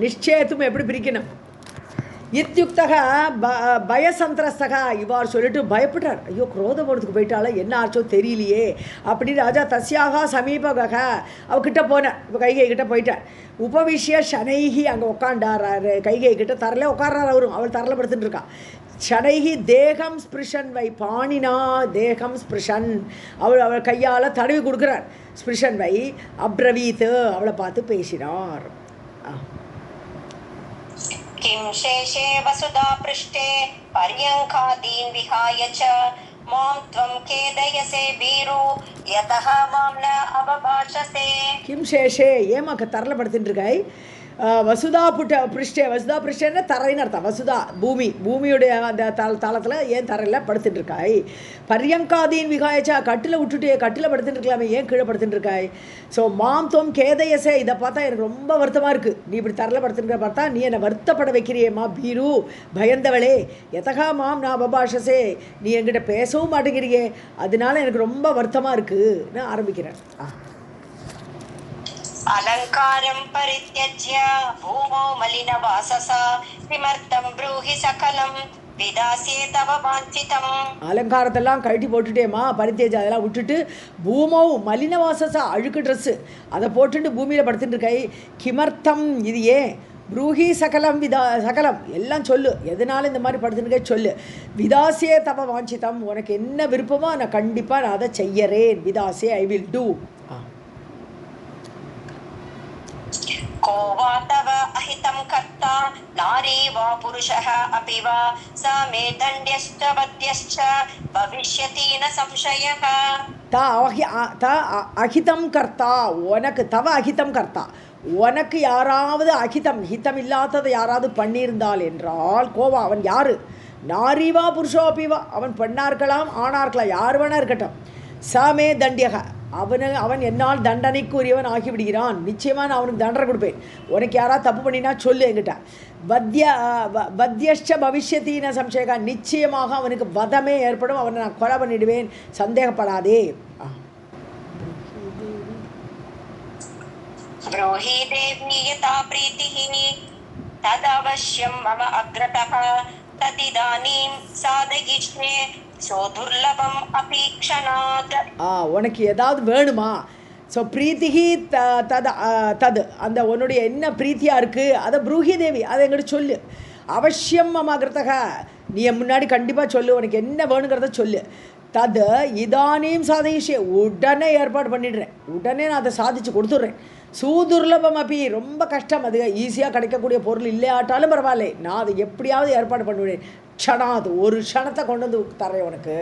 நிச்சயத்தும் எப்படி பிரிக்கணும்? இத்யுக்தக பயசந்திரஸ்தக, இவ்வாறு சொல்லிட்டு பயப்பட்டார். ஐயோ குரோதவனத்துக்கு போயிட்டால, என்ன ஆச்சோ தெரியலையே அப்படின்னு ராஜா தஸ்யாக சமீபக அவகிட்ட போனார். இப்போ கைகை கிட்ட போயிட்டார். உபவிஷ்ய ஷனைகி அங்கே உட்காண்டார். கைகை கிட்ட தரல உட்கார்றார். அவரும் அவள் தரல படுத்துட்டு இருக்கா. ஷனைகி தேகம் ஸ்பிருஷன் வை பாணினா தேகம் ஸ்பிருஷன், அவள் கையால் தடவி கொடுக்குறார். ஸ்பிருஷன் வை அப்ரவீத், அவளை பார்த்து பேசினார். किं शेषे वसुधा पृष्ठे पर्यङ्कादीन् विहाय च मां त्वं खेदयसे भीरु यतः मां न अवभाषसे. கிம் சேஷே, ஏமா தரல படுத்துட்டு இருக்காய்? வசுதா பிருஷ்டே, வசுதா பிருஷ்டேன்னா தரைன்னு அர்த்தம். வசுதா பூமி, பூமியுடைய அந்த தளத்தில் ஏன் தரையில் படுத்துட்டு இருக்காய்? பரியங்காதீன் விகாயச்சா, கட்டில் விட்டுட்டு கட்டில் படுத்துட்டு இருக்கலாமே, ஏன் கீழே படுத்துட்டு இருக்காய்? ஸோ மாம் தோம் கேதயசே, இதை பார்த்தா எனக்கு ரொம்ப வருத்தமாக இருக்குது. நீ இப்படி தரையில் படுத்துருக்க பார்த்தா நீ என்னை வருத்தப்பட வைக்கிறியேம்மா பீரு, பயந்தவளே. எதகா மாம் நான் அபபாஷசே, நீ என்கிட்ட பேசவும் மாட்டேங்கிறியே, அதனால எனக்கு ரொம்ப வருத்தமாக இருக்குன்னு ஆரம்பிக்கிறேன். अलङ्कारं परित्यज्य भूमौ मलिनवाससा किमर्थं ब्रूहि सकलं विदास्ये तव वाञ्छितम्. அலங்காரத்தெல்லாம் கழட்டி போட்டுட்டேம்மா, பரித்தேஜ் அதெல்லாம் விட்டுட்டு பூமௌ மலினவாசசா, அழுக்கு ட்ரெஸ்ஸு அதை போட்டுட்டு பூமியில் படுத்துட்டு இருக்கை. கிமர்த்தம், இது ஏன்? ப்ரூஹி சகலம் சகலம் எல்லாம் சொல்லு, எதனால இந்த மாதிரி படுத்துருக்கே சொல்லு. விதாசியே தவ வாஞ்சிதம், உனக்கு என்ன விருப்பமோ நான் கண்டிப்பாக நான் அதை செய்யறேன். விதாசியே ஐ வில் டூ. को वा तव अहितं कर्ता नारी वा पुरुषः अपि वा स मे दण्ड्यश्च वद्यश्च भविष्यति न संशयः. அஹிதம் கர்த்தா, உனக்கு தவ அஹிதம் கர்த்தா, உனக்கு யாராவது அஹிதம் ஹிதம் இல்லாததை யாராவது பண்ணியிருந்தால் என்றால் கோவா, அவன் யாரு? நாரிவா புருஷோ அப்பிவா, அவன் பெண்ணா இருக்கலாம் ஆணா இருக்கலாம், யார் வேணா இருக்கட்டும். சமே தண்டியக, அவன் என்னால் தண்டனைக்குரியவன் ஆகிவிடுகிறான். நிச்சயமாக நான் அவனுக்கு தண்டனை கொடுப்பேன். உனக்கு யாராவது தப்பு பண்ணினா சொல்லு என்கிட்ட. வத்யஷ்ட பவிஷ்யத்தின சம்சயகா, நிச்சயமாக அவனுக்கு வதமே ஏற்படும், அவனை நான் கொலை பண்ணிடுவேன், சந்தேகப்படாதே. ब्रूहि देवी यथा प्रीतिः तदवश्यं मम अग्रतः तदिदानीं साधयिष्ये सोदुर्लभम् अपीक्षणात्. உனக்கு ஏதாவது வேணுமா? ஸோ பிரீத்திகி தது, அந்த உன்னுடைய என்ன பிரீத்தியாக இருக்குது அதை ப்ரூஹி தேவி அதை எங்கிட்ட சொல்லு. அவசியம் மம அகிருத்தக, நீ என் முன்னாடி கண்டிப்பாக சொல்லு, உனக்கு என்ன வேணுங்கிறத சொல்லு. தது இதானியும் சாதயிஷே, உடனே ஏற்பாடு பண்ணிடுறேன், உடனே நான் அதை சாதிச்சு கொடுத்துட்றேன். சூதுர்லபம் அப்படி ரொம்ப கஷ்டம், அது ஈஸியாக கிடைக்கக்கூடிய பொருள் இல்லையாட்டாலும் பரவாயில்ல, நான் அதை எப்படியாவது ஏற்பாடு பண்ணுவேன். க்ஷணாது, ஒரு க்ஷணத்தை கொண்டு வந்து தரேன் உனக்கு.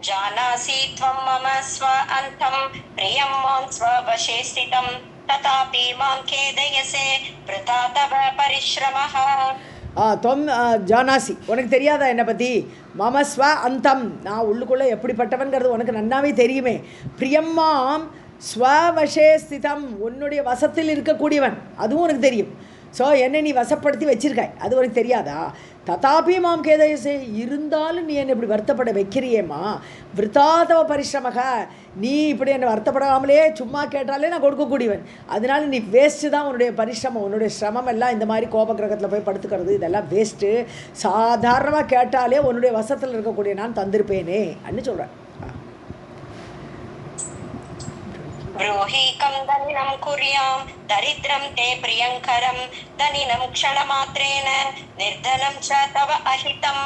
जानासि त्वं मम स्व अन्तं प्रियं मां स्ववशे स्थितं तथापि मां खेदयसे वृथा तव परिश्रमः. தொம் ஜானாசி, உனக்கு தெரியாதா என்னை பற்றி? மம ஸ்வ அந்தம், நான் உள்ளுக்குள்ளே எப்படிப்பட்டவன்கிறது உனக்கு நன்னாவே தெரியுமே. பிரியம்மாம் ஸ்வவசே ஸ்திதம், உன்னுடைய வசத்தில் இருக்கக்கூடியவன், அதுவும் உனக்கு தெரியும். ஸோ என்னை நீ வசப்படுத்தி வச்சிருக்காய், அது உனக்கு தெரியாதா? ததாபி மாம் கேதயசே, இருந்தாலும் நீ என்னை இப்படி வருத்தப்பட வைக்கிறியேம்மா. விருத்தாதவ பரிசிரமக, நீ இப்படி என்னை வருத்தப்படாமலே சும்மா கேட்டாலே நான் கொடுக்கக்கூடியவன், அதனால நீ வேஸ்ட்டு தான் உன்னுடைய பரிசிரமம், உன்னுடைய சிரமம் எல்லாம் இந்த மாதிரி கோபகிரகத்தில் போய் படுத்துக்கிறது, இதெல்லாம் வேஸ்ட்டு. சாதாரணமாக கேட்டாலே உன்னுடைய வசத்தில் இருக்கக்கூடிய நான் தந்திருப்பேனே அன்னு சொல்கிறேன். ब्रूहीकं दनिनं कुर्यां दरिद्रं ते प्रियङ्करं दनिनं क्षणमात्रेण निर्धनं च तव अहितं.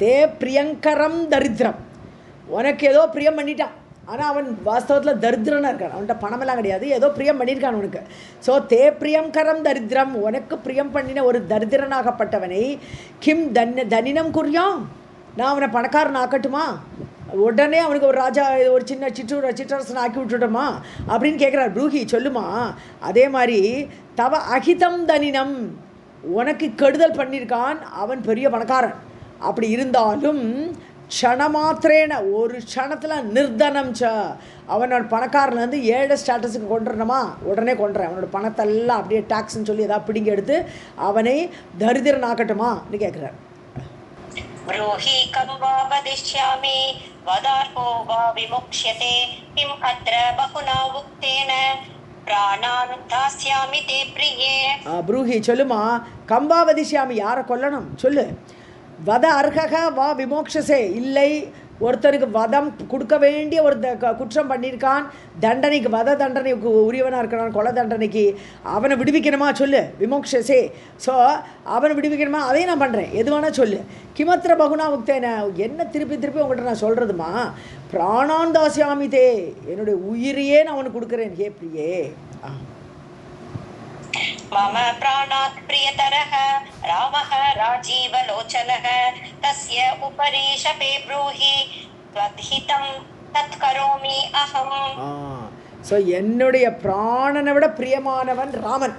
தே பிரியங்கரம் தரித்திரம், உனக்கு ஏதோ பிரியம் பண்ணிட்டான், ஆனால் அவன் வாஸ்தவத்தில் தரித்திரனாக இருக்கான், அவன்கிட்ட பணமெல்லாம் கிடையாது, ஏதோ பிரியம் பண்ணியிருக்கான் உனக்கு. ஸோ தே பிரியங்கரம் தரித்திரம், உனக்கு பிரியம் பண்ணின ஒரு தரித்திரனாகப்பட்டவனை கிம் தனினம் குறியாம், நான் அவனை பணக்காரன் ஆக்கட்டுமா? உடனே அவனுக்கு ஒரு ராஜா, ஒரு சின்ன சிற்றரசன் ஆக்கி விட்டுட்டோமா அப்படின்னு கேட்குறார். ப்ரூஹி சொல்லுமா, அதே மாதிரி தவ அகிதம் தனினம், உனக்கு கெடுதல் பண்ணியிருக்கான், அவன் பெரிய பணக்காரன், அப்படி இருந்தாலும் க்ஷணமாத்திரேன ஒரு க்ஷணத்தில் நிர்தனம் ச அவனோட பணக்காரன்லேருந்து ஏழை ஸ்டேட்டஸுக்கு கொண்டுறணுமா உடனே கொண்டுறேன் அவனோட பணத்தெல்லாம் அப்படியே டாக்ஸ்ன்னு சொல்லி ஏதாவது பிடிங்கி எடுத்து அவனை தரித்திரன் ஆக்கட்டுமான்னு கேட்குறார். ब्रूहि कं वा वदिष्यामि वदार्हो वा विमुक्ष्यते किम् अत्र बहुना उक्तेन प्राणान् दास्यामि ते प्रिये. ப்ரூஹி சொல்லுமா, கம்பா வதிஷ்யாமி யாரை கொல்லணும் சொல்லு, வத அர்ஹக வா விமோக்ஷசே இல்லை ஒருத்தருக்கு வதம் கொடுக்க வேண்டிய ஒரு குற்றம் பண்ணியிருக்கான், தண்டனைக்கு வத தண்டனைக்கு உரியவனாக இருக்கிறான், கொலை தண்டனைக்கு அவனை விடுவிக்கணுமா சொல்லு விமோக்ஷசே. ஸோ அவனை விடுவிக்கணுமா அதையும் நான் பண்ணுறேன், எது வேணால் சொல்லு. கிமத்திர பகுனா முக்தேன என்ன திருப்பி திருப்பி உங்கள்கிட்ட நான் சொல்கிறதுமா, பிராணான் தாஸ்யாமி தே என்னுடைய உயிரையே நான் அவனுக்கு கொடுக்குறேன் ஹே பிரியே. मम प्राणात् प्रियतरः रामः राजीवलोचनः तस्य उपरि शपे ब्रूहि त्वद्हितं तत् करोमि अहम्. ஸோ என்னுடைய பிராணனை விட பிரியமானவன் ராமன்.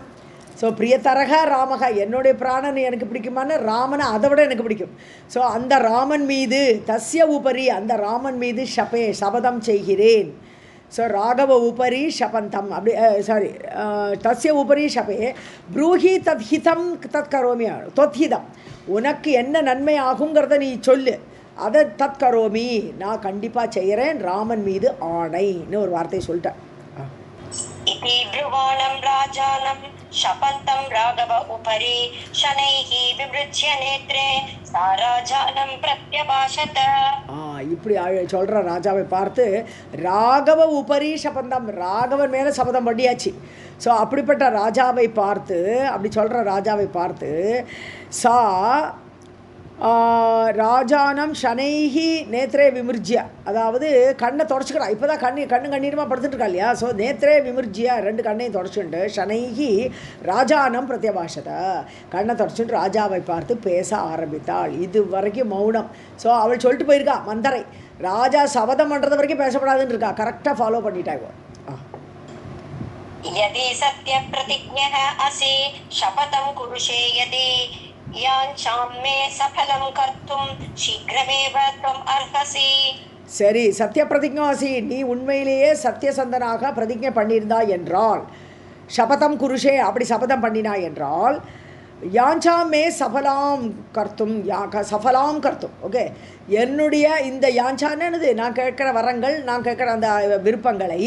ஸோ பிரியதரக ராமக என்னுடைய பிராணன் எனக்கு பிடிக்குமான ராமனை அதை விட எனக்கு பிடிக்கும். ஸோ அந்த ராமன் மீது தஸ்ய உபரி அந்த ராமன் மீது ஷபே சபதம் செய்கிறேன். ஸோ ராகவ உபரி ஷபந்தம் அப்படி சாரி தஸ்ய உபரி ஷபே ப்ரூஹி தத்ஹிதம் தத் கரோமி தொத்ஹிதம் உனக்கு என்ன நன்மை ஆகுங்கிறத நீ சொல்லு, அதை தத் கரோமி நான் கண்டிப்பாக செய்கிறேன் ராமன் மீது ஆணைன்னு ஒரு வார்த்தையை சொல்லிட்டேன். इति ब्रुवाणं राजानं शपन्तं राघव उपरि शनैः विमृज्य नेत्रे सा राजानं प्रत्यभाषत. இப்படி சொல்கிற ராஜாவை பார்த்து ராகவ உபரி சபந்தம் ராகவன் மேலே சபதம் பண்ணியாச்சு. ஸோ அப்படிப்பட்ட ராஜாவை பார்த்து அப்படி சொல்கிற ராஜாவை பார்த்து சா ராஜானம் ஷனைஹி நேத்ரே விமிர்ஜியா அதாவது கண்ணை தொடச்சிக்கிறா. இப்போ தான் கண்ணு கண்ணீரமாக படுத்துட்டு இருக்கா இல்லையா. ஸோ நேத்ரே விமிர்ஜியா ரெண்டு கண்ணையும் தொடச்சுட்டு ஷனைஹி ராஜானம் பிரத்யபாஷத கண்ணை தொடச்சுட்டு ராஜாவை பார்த்து பேச ஆரம்பித்தாள். இது வரைக்கும் மௌனம். ஸோ அவள் சொல்லிட்டு போயிருக்கா மந்தரை, ராஜா சபதம் பண்ணுறது வரைக்கும் பேசப்படாதுன்னு இருக்கா. கரெக்டாக ஃபாலோ பண்ணிட்டாங்க. यदि सत्य प्रतिज्ञः असि शपथं कुरुषे यदि याञ्छां मे सफलं कर्तुं शीघ्रमेव त्वम् अर्हसि. சரி சத்திய பிரதிஜாசி நீ உண்மையிலேயே சத்தியசந்தனாக பிரதிஜை பண்ணியிருந்தா என்றால் சபதம் குருஷே அப்படி சபதம் பண்ணினா என்றால் யாஞ்சாம் மே சஃபலாம் கர்த்தும் ஓகே என்னுடைய இந்த யாஞ்சானது நான் கேட்குற வரங்கள் நான் கேட்குற அந்த விருப்பங்களை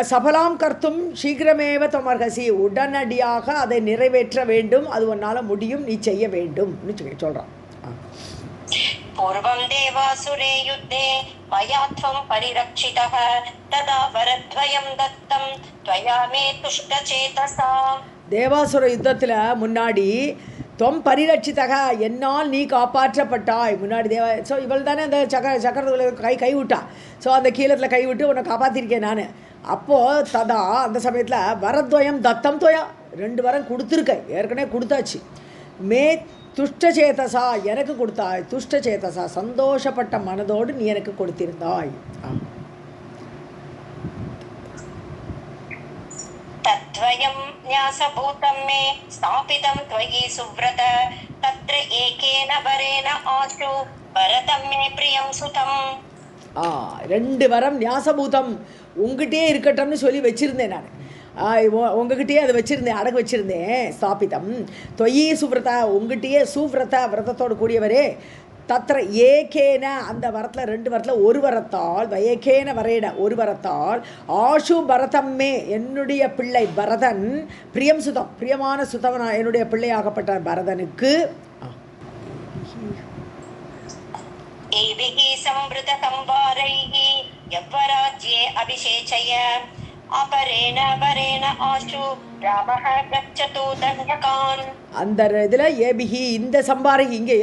சபலாம் கர்த்தும் சீக்கிரமேவ தொமர்கசி உடனடியாக அதை நிறைவேற்ற வேண்டும், அது உன்னால் முடியும், நீ செய்ய வேண்டும் சொல்கிறான். பூர்வம் தேவாசுரே யுத்தே மயா த்வம் பரிரக்ஷிதः ததா வரத்வயம் தத்தம் த்வயா மே துஷ்டசேதசா. தேவாசுர யுத்தத்தில் முன்னாடி தொம் பரிரட்சிதக என்னால் நீ காப்பாற்றப்பட்டாய். முன்னாடி ஸோ இவள் தானே அந்த சக்கரத்தில் கை விட்டா. ஸோ அந்த கீழத்தில் கை விட்டு உன்னை காப்பாற்றிருக்கேன் நான். அப்போது ததா அந்த சமயத்தில் வரத்வயம் தத்தம் தொயா ரெண்டு வரம் கொடுத்துருக்கேன், ஏற்கனவே கொடுத்தாச்சு. மே துஷ்டசேதசா எனக்கு கொடுத்தாய், துஷ்டசேதசா சந்தோஷப்பட்ட மனதோடு நீ எனக்கு கொடுத்திருந்தாய். तद्वयं न्यासभूतं मे स्थापितं त्वयि सुव्रत तत्र एकेन वरेण आशु भरतं मे प्रियं सुतं. ரெண்டு வரம் ஞாசபூதம் உங்ககிட்டே இருக்கட்டும்னு சொல்லி வச்சுருந்தேன் நான். உங்ககிட்டயே அதை வச்சுருந்தேன், அடகு வச்சுருந்தேன். ஸ்தாபிதம் தொயி சுவ்ரதா உங்ககிட்டயே சுவ்ரத விரதத்தோடு கூடியவரே. தத்திர ஏகேன அந்த வரத்தில் ரெண்டு வரத்தில் ஒரு வரத்தால் ஏகேன வரையிட ஒரு வரத்தால் ஆஷு பரதம்மே என்னுடைய பிள்ளை பரதன் பிரியம் சுதம் பிரியமான சுதவனா என்னுடைய பிள்ளையாகப்பட்ட பரதனுக்கு एभिः संवृतसंवारैः यव्वराज्ये अभिषेचय अपरेण वरेण आशु रामः गच्छतु दण्डकान्. அந்த இதில் ஏபிஹி இந்த சம்பாரம் இங்கே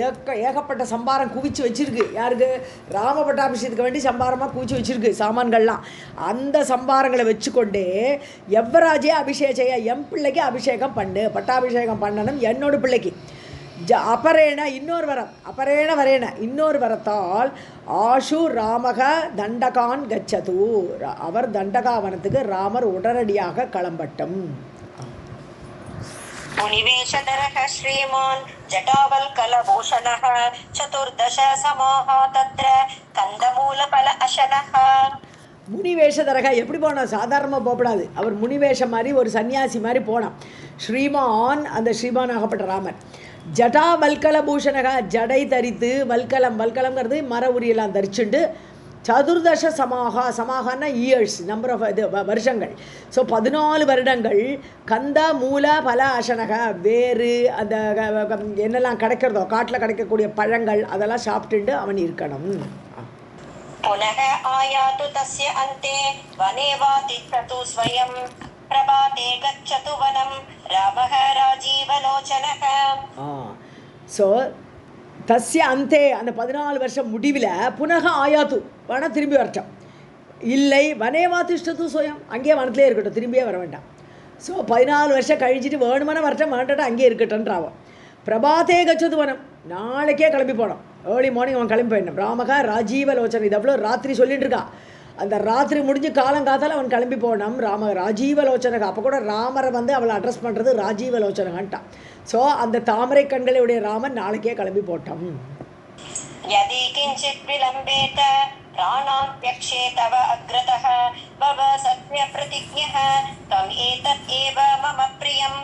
ஏகப்பட்ட சம்பாரம் குவிச்சு வச்சிருக்கு. யாருக்கு? ராம பட்டாபிஷேகத்துக்கு வேண்டி சம்பாரமாக குவிச்சு வச்சிருக்கு சாமான்கள்லாம். அந்த சம்பாரங்களை வச்சுக்கொண்டே எவ்வராஜே அபிஷேகைய என் பிள்ளைக்கு அபிஷேகம் பண்ணு, பட்டாபிஷேகம் பண்ணணும் என்னோட பிள்ளைக்கு. அபரேண இன்னொரு வரம் அபரேண வரேண இன்னொரு வரத்தால் ஆஷு ராமக தண்டகான் கச்சது அவர் தண்டகாவனத்துக்கு ராமர் உடனடியாக கிளம்பட்டும். मुनिवेशधरः श्रीमान् जटावल्कलभूषणः चतुर्दश समाः तत्र कन्दमूलफल अशनः. முனிவேஷதரக எப்படி போனான்? சாதாரணமாக போகப்படாது. அவர் முனிவேஷம் மாதிரி ஒரு சன்னியாசி மாதிரி போனான். ஸ்ரீமான், அந்த ஸ்ரீமான் ஆகப்பட்ட ராமன். ஜடா வல்கல பூஷணக, ஜடை தரித்து, வல்கலம், வல்கலம்ங்கிறது மர உரியெல்லாம் தரிச்சுண்டு, சதுர்தச சமாகா, சமாகான்னா இயர்ஸ், நம்பர் ஆஃப் இது வருஷங்கள். ஸோ 14 வருடங்கள் கந்த மூல பல அசனக, வேறு அந்த என்னெல்லாம் கிடைக்கிறதோ காட்டில் கிடைக்கக்கூடிய பழங்கள் அதெல்லாம் சாப்பிட்டுண்டு அவன் இருக்கணும். पुनः आयातु तस्य अन्ते वने वा तिष्ठतु स्वयं प्रभाते गच्छतु वनं रामः राजीवलोचनः. ஸோ தஸ்ய அந்தே, அந்த 14 வருஷம் முடிவில் புனக ஆயாத்து, வனம் திரும்பி வரட்டும். இல்லை வனேவா திஷ்டத்து சுயம், அங்கேயே வனத்திலே இருக்கட்டும், திரும்பியே வர வேண்டாம். ஸோ 14 வருஷம் கழிச்சிட்டு வேணுமான வரட்டும், வேண்டாம் அங்கேயே இருக்கட்டும்ன்றாவோ. பிரபாத்தே கச்சது வனம், நாளைக்கே கிளம்பி போனோம். ஏர்லி மார்னிங் அவன் கிளம்பி போயிடணும். ராமகா ராஜீவலோச்சனை, இது அவ்வளோ ராத்திரி சொல்லிட்டு இருக்கான். அந்த ராத்திரி முடிஞ்சு காலங்காத்தால் அவன் கிளம்பி போனோம். ராம ராஜீவலோச்சனகா, அப்போ கூட ராமரை வந்து அவளை அட்ரஸ் பண்ணுறது ராஜீவலோச்சனகான்ட்டான். ஸோ அந்த தாமரை கண்களுடைய ராமன் நாளைக்கே கிளம்பி போட்டான். यदि किञ्चित् विलम्बेत प्राणान्त्यक्षे तव अग्रतः भव सत्यप्रतिज्ञः तम् एतत् एव मम प्रियम्.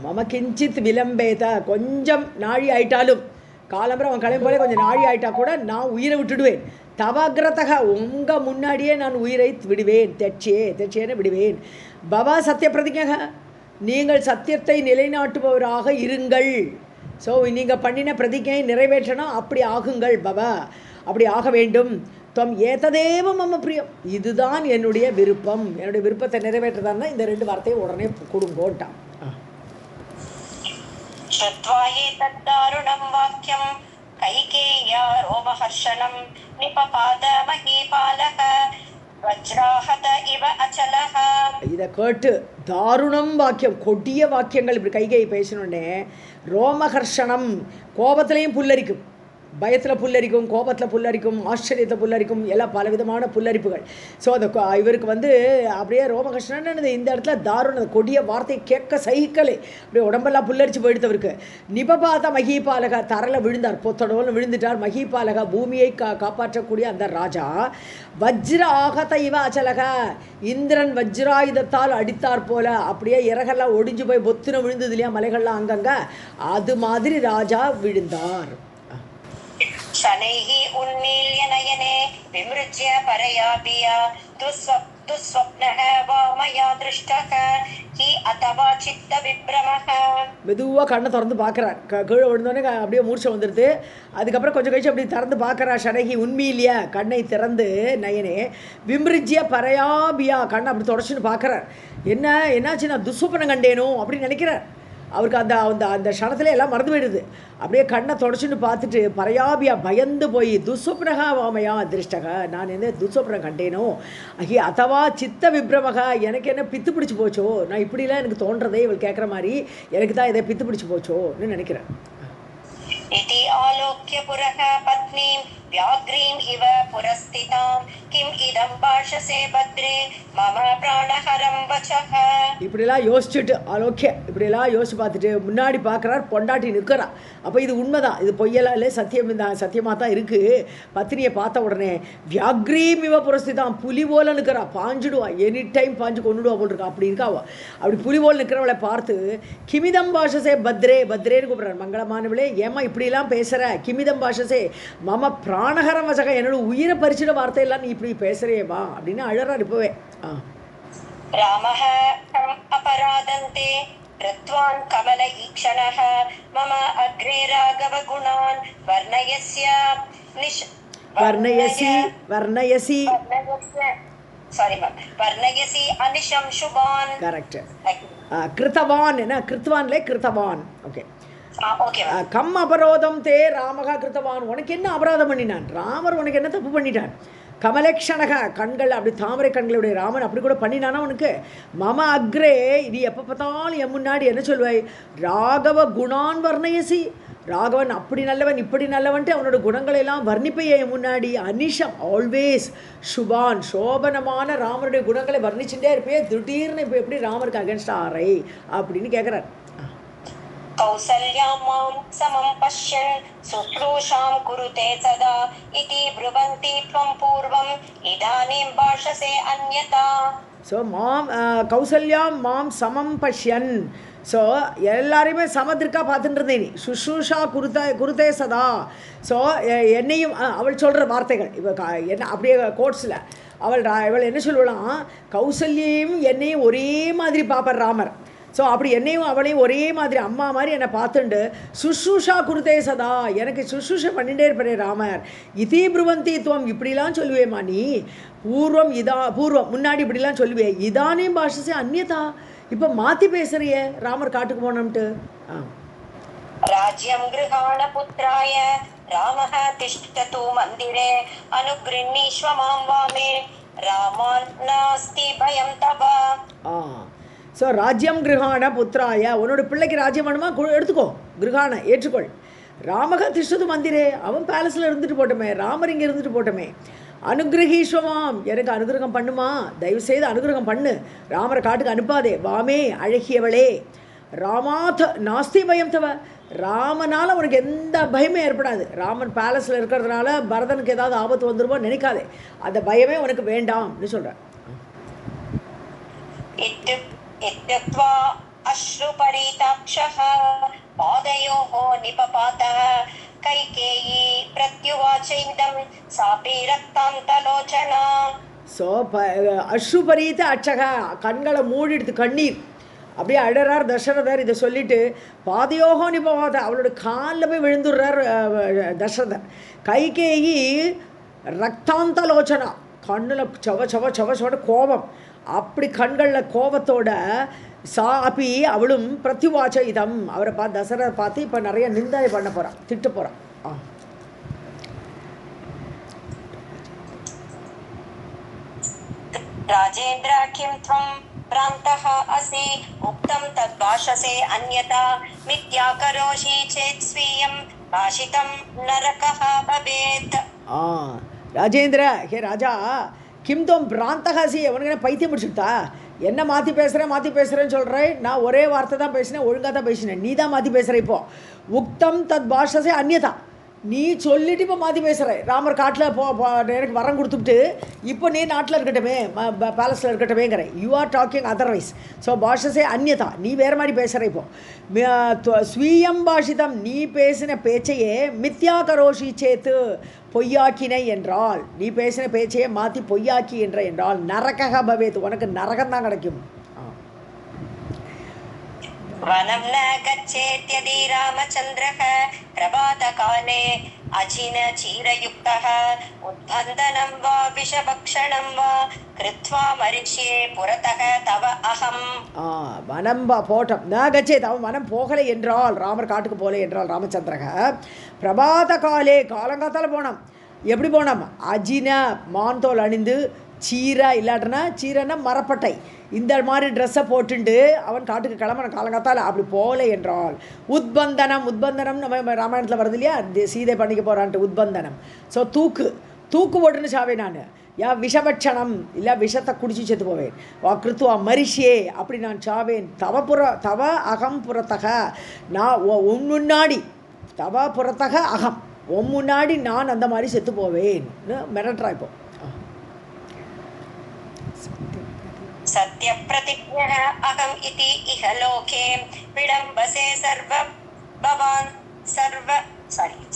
மம கிஞ்சித் விலம்பேத, கொஞ்சம் நாழி ஆயிட்டாலும், காலம்பரம் அவன் கிளம்பி போல கொஞ்சம் நாழி ஆயிட்டா கூட நான் உயிரை விட்டுடுவேன். தவக்ரதக, உங்கள் முன்னாடியே நான் உயிரை விடுவேன், தெச்சேன்னு விடுவேன். பவா சத்திய பிரதிஜக, நீங்கள் சத்தியத்தை நிலைநாட்டுபவராக இருங்கள். ஸோ நீங்கள் பண்ணின பிரதிஜை நிறைவேற்றணும், அப்படி ஆகுங்கள் பவா, அப்படி ஆக வேண்டும். துவம் ஏததேவ மம பிரியம், இதுதான் என்னுடைய விருப்பம், என்னுடைய விருப்பத்தை நிறைவேற்றதான் இந்த 2 வார்த்தையை உடனே கொடுங்கோன்ட்டான். श्रुत्वा एतद्दारुणं वाक्यं कैकेय्या रोमहर्षणं निपपात महीपालः वज्राहत इव अचलः. இதை கேட்டு தாருணம் வாக்கியம், கொடிய வாக்கியங்கள் இப்படி கைகை பேசணுன்னே ரோமஹர்ஷணம், கோபத்திலையும் புல்லரிக்கும், பயத்தில் புல்லரிக்கும், கோபத்தில் புல்லரிக்கும், ஆச்சரியத்தை புல்லரிக்கும், எல்லாம் பலவிதமான புல்லரிப்புகள். ஸோ அந்த இவருக்கு வந்து அப்படியே ரோமகிருஷ்ணன் இந்த இடத்துல தாருண கொடிய வார்த்தை கேட்க சகிக்கலை, அப்படியே உடம்பெல்லாம் புல்லரிச்சு போயிடுத்தவருக்கு. நிபபாத மகிபாலகா, தரையில் விழுந்தார், பொத்தடோன்னு விழுந்துட்டார். மகிபாலகா, பூமியை காப்பாற்றக்கூடிய அந்த ராஜா. வஜ்ர ஆகத இவ அச்சலகா, இந்திரன் வஜ்ராயுதத்தால் அடித்தார் போல அப்படியே இறகெல்லாம் ஒடிஞ்சு போய் பொத்துன விழுந்தது இல்லையா மலைகள்லாம் அங்கங்க, அது மாதிரி ராஜா விழுந்தார். शनैः उन्मील्य नयने विमृज्य परयाभिया दुःस्वप्नः वा मया दृष्टः हि अथवा चित्तविभ्रमः. மெதுவாக கண்ணை திறந்து பார்க்குறார். கீழே விழுந்தோடனே அப்படியே மூர்ச்சை வந்துடுது. அதுக்கப்புறம் கொஞ்சம் கழிச்சு அப்படி திறந்து பார்க்குறா. ஷனகி உண்மையிலையா கண்ணை திறந்து நயனே விம்ரிஜ்ய பரையாபியா, கண்ணை அப்படி தொடச்சுன்னு பார்க்குறார். என்னாச்சு, நான் துஸ்வப்பனம் கண்டேனோ அப்படின்னு நினைக்கிறார். அவருக்கு அந்த அந்த அந்த க்ஷணத்தில் எல்லாம் மறந்து போயிடுது. அப்படியே கண்ணை தொடச்சுன்னு பார்த்துட்டு பரையாபியா, பயந்து போய் துஸ்வப்னகா வாமையா திருஷ்டகா, நான் என்ன துஸ்வப்னம் கண்டேனோ, அஹி அதவா சித்த விப்ரமகா, எனக்கு என்ன பித்து பிடிச்சி போச்சோ, நான் இப்படிலாம் எனக்கு தோன்றதே இவள் கேட்குற மாதிரி எனக்கு தான் இதை பித்து பிடிச்சி போச்சோன்னு நினைக்கிறேன். इति आलोक्य पुरः पत्नीं व्याघ्रीम् इव पुरस्थितां किम् इदं भाषसे भद्रे मम प्राणहरं वचः. இப்படிலாம் யோசிச்சுட்டு ஆலோக்கிய இப்படியெல்லாம் யோசிச்சு பார்த்துட்டு முன்னாடி பார்க்குறார், பொண்டாட்டி நிற்கிறா. அப்போ இது உண்மைதான், இது பொய்யெல்லாம் இல்லை, சத்தியமாக தான் இருக்குது. பத்தினியை பார்த்த உடனே வியாக்ரீம் இவ புரஸ்திதான், புலி போல நிற்கிறா, பாஞ்சுடுவா, எனி டைம் பாஞ்சு கொண்டுடுவா போல் இருக்கா, அப்படி இருக்காவோ. அப்படி புலி போல் நிற்கிறவளை பார்த்து கிமிதம் பாஷசே பத்ரே, பத்ரேன்னு கூப்பிட்றாரு, மங்களமானவளே ஏமா இப்படிலாம் பேசுகிற, கிமிதம் பாஷசே மம பிராணகரம் வசக, என்னோட உயிரை பறிச்சிட வார்த்தையெல்லாம் நீ இப்படி பேசுகிறேவா அப்படின்னு அழறார். இப்போவே रामः अपराधन्ते कृत्वान् कमल ईक्षणः मम अग्रे राघव गुणान् वर्णयसि अनिशं शुभान्. கரெக்ட். கிருத்தவான் என்ன, கிருத்தவான்லே கிருத்தவான். ஓகே, கம் அபரோதம் தே ராமகா கிருத்தவான், உனக்கு என்ன அபராதம் பண்ணினான் ராமர், உனக்கு என்ன தப்பு பண்ணிட்டான். கமலக்ஷணக, கண்கள் அப்படி தாமரை கண்களுடைய ராமன் அப்படி கூட பண்ணினானா உனக்கு. மம அக்ரே, இது எப்போ பார்த்தாலும் என் முன்னாடி என்ன சொல்வாய், ராகவ குணான் வர்ணயசி, ராகவன் அப்படி நல்லவன் இப்படி நல்லவன்ட்டு அவனோட குணங்களை எல்லாம் வர்ணிப்பையே என் முன்னாடி. அனிஷம் ஆல்வேஸ் சுபான், சோபனமான ராமருடைய குணங்களை வர்ணிச்சுட்டே இருப்பே, திடீர்னு இப்போ எப்படி ராமருக்கு அகேன்ஸ்ட் ஆரை அப்படின்னு கேட்குறார். कौसल्या मां समं पश्यन् शुश्रूषां कुरुते सदा इति ब्रुवन्ति त्वं पूर्वम् इदानीं भाषसे अन्यथा. ஸோ கௌசல்யா மாம் சமம் பஷ்யன். ஸோ எல்லாரையுமே சமத்திற்காக பார்த்துட்டு இருந்தேன் நீ. சுஷ்ரூஷா குருதே சதா. ஸோ என்னையும் அவள் சொல்கிற வார்த்தைகள் இப்போ என்ன அப்படியே கோட்ஸில் அவள் என்ன சொல்லுவாளாம், கௌசல்யையும் என்னையும் ஒரே மாதிரி பார்ப்பார் ராமர். ஸோ அப்படி என்னையும் அவளையும் ஒரே மாதிரி அம்மா மாதிரி என்னை பார்த்துண்டு சுஷ்ரூஷா குருதே சதா, எனக்கு சுஷ்ரூஷை பண்ணிகிட்டே இருப்பேன் ராமர். இதீ பிருவந்தி துவம், இப்படிலாம் சொல்லுவேம்மா நீ. பூர்வம் முன்னாடி இப்படிலாம் சொல்லுவேன். இதானேயும் பாஷசே அந்நியதா, இப்போ மாற்றி பேசுறியே ராமர் காட்டுக்கு போனோம்ட்டு. ராஜ்யம் கிருஹாண புத்ராய ராமஹ திஷ்டது மந்திரே அனுக்ருண்ணீஸ்வ மாம் வாமே ராமான் நாஸ்தி பயம் தவா. ஸோ ராஜ்யம் கிருஹாண புத்திராய, உன்னோட பிள்ளைக்கு ராஜ்யம் வேணுமா எடுத்துக்கோ, கிருஹாண ஏற்றுக்கொள். ராமக திஷ்டது மந்திரே, அவன் பேலஸில் இருந்துட்டு போட்டோமே, ராமர் இங்கே இருந்துட்டு போட்டோமே. அனுகிரகீஸ்வமாம், எனக்கு அனுகிரகம் பண்ணுமா, தயவுசெய்து அனுகிரகம் பண்ணு, ராமரை காட்டுக்கு அனுப்பாதே. வாமே அழகியவளே, ராமாத் நாஸ்தி பயம் தவ, ராமனால் உனக்கு எந்த பயமே ஏற்படாது. ராமன் பேலஸில் இருக்கிறதுனால பரதனுக்கு ஏதாவது ஆபத்து வந்துருமோ நினைக்காதே, அந்த பயமே உனக்கு வேண்டாம்னு சொல்கிறேன். इत्युक्त्वा अश्रुपरीताक्षः पादयोः निपपातः कैकेयी प्रत्युवाच इदं सापि रक्तान्तलोचना. ஸோ அஸ்ருபரீத அச்சக, கண்களை மூடிடுத்து கண்ணீர் அப்படியே அழறார் தசரதர். இதை சொல்லிட்டு பாதயோகோ நிபவாத, அவளோட காலில் போய் விழுந்துடுறார் தசரதர். கைகேயி ரக்தாந்தலோச்சனா, கண்ணில் சவ சவ சவ சவ கோபம், அப்படி கண்களில் கோபத்தோட சாபி அவளும் பிரத்யுவாச்ச இதம், அவரை பார்த்து தசரதை பார்த்து இப்போ நிறைய நிந்தாய் பண்ண போகிறான், திட்ட போகிறான். ராஜேந்திர கிம் த்வம் பிராந்தः அசி உக்தம் தத் பாஷசே அன்யதா மித்யா கரோஷி சேத் ஸ்வீயம் பாஷிதம் நரகः பவேத். ராஜேந்திர, ஹே ராஜா, கிம் தோம் பிராந்தகாசி, அவனுக்கு என்ன பைத்தியம் முடிச்சுட்டா, என்ன மாற்றி பேசுகிறேன்னு சொல்கிறேன். நான் ஒரே வார்த்தை தான் பேசினேன், ஒழுங்காக தான் பேசினேன், நீ தான் மாற்றி பேசுகிற. இப்போது உக்தம் தத் பாஷசே அந்நியதா, நீ சொல்லிட்டு இப்போ மாற்றி பேசுகிற. ராமர் காட்டில் எனக்கு வரம் கொடுத்துட்டு இப்போ நீ நாட்டில் இருக்கட்டுமே, பேலஸில் இருக்கட்டுமேங்கிற. You are talking otherwise. So பாஷசே அந்நியதா, நீ வேறு மாதிரி பேசுகிற. இப்போ ஸ்வீயம் பாஷிதம், நீ பேசின பேச்சையே மித்யா கரோஷி சேத்து, பொய்யாக்கினை என்றால், நீ பேசின பேச்சையே மாற்றி பொய்யாக்கி என்றால் நரகக பவேத், உனக்கு நரகம் தான் கிடைக்கும். वनं न गच्छेत्यदि रामचन्द्रः प्रभातकाले अजिन चीरयुक्तः उद्बन्धनं वा विषभक्षणं वा कृत्वा मरिष्ये पुरतः तव अहम्. வனம் போட்டம் ந கச்சேத், அவன் வனம் போகலை என்றால், ராமர் காட்டுக்கு போகலை என்றால் ராமச்சந்திரக பிரபாத காலே, காலங்காத்தால் போனான். எப்படி போனான், அஜின மான்தோல் அணிந்து, சீரா இல்லாட்டனா, சீரன்னா மரப்பட்டை, இந்த மாதிரி ட்ரெஸ்ஸை போட்டுண்டு அவன் காட்டுக்கு கிளம்புன காலங்காத்தால். அப்படி போகலை என்றால் உத்பந்தனம் நம்ம ராமாயணத்தில் வருது இல்லையா, சீதை பண்ணிக்க போகிறான்ட்டு உத்பந்தனம். ஸோ தூக்கு போட்டுன்னு சாவேன் நான், விஷபட்சணம் இல்லை விஷத்தை குடிச்சு செத்து போவேன். கிருத்துவா மரிஷியே, அப்படி நான் சாவேன். தவ அகம் புறத்தக, நான் உன் முன்னாடி, தவ புறத்தக அகம், உன் முன்னாடி நான் அந்த மாதிரி செத்து போவேன் மிரட்டுறா. இப்போ सत्यप्रतिज्ञः अहम् इति इह लोके विडम्बसे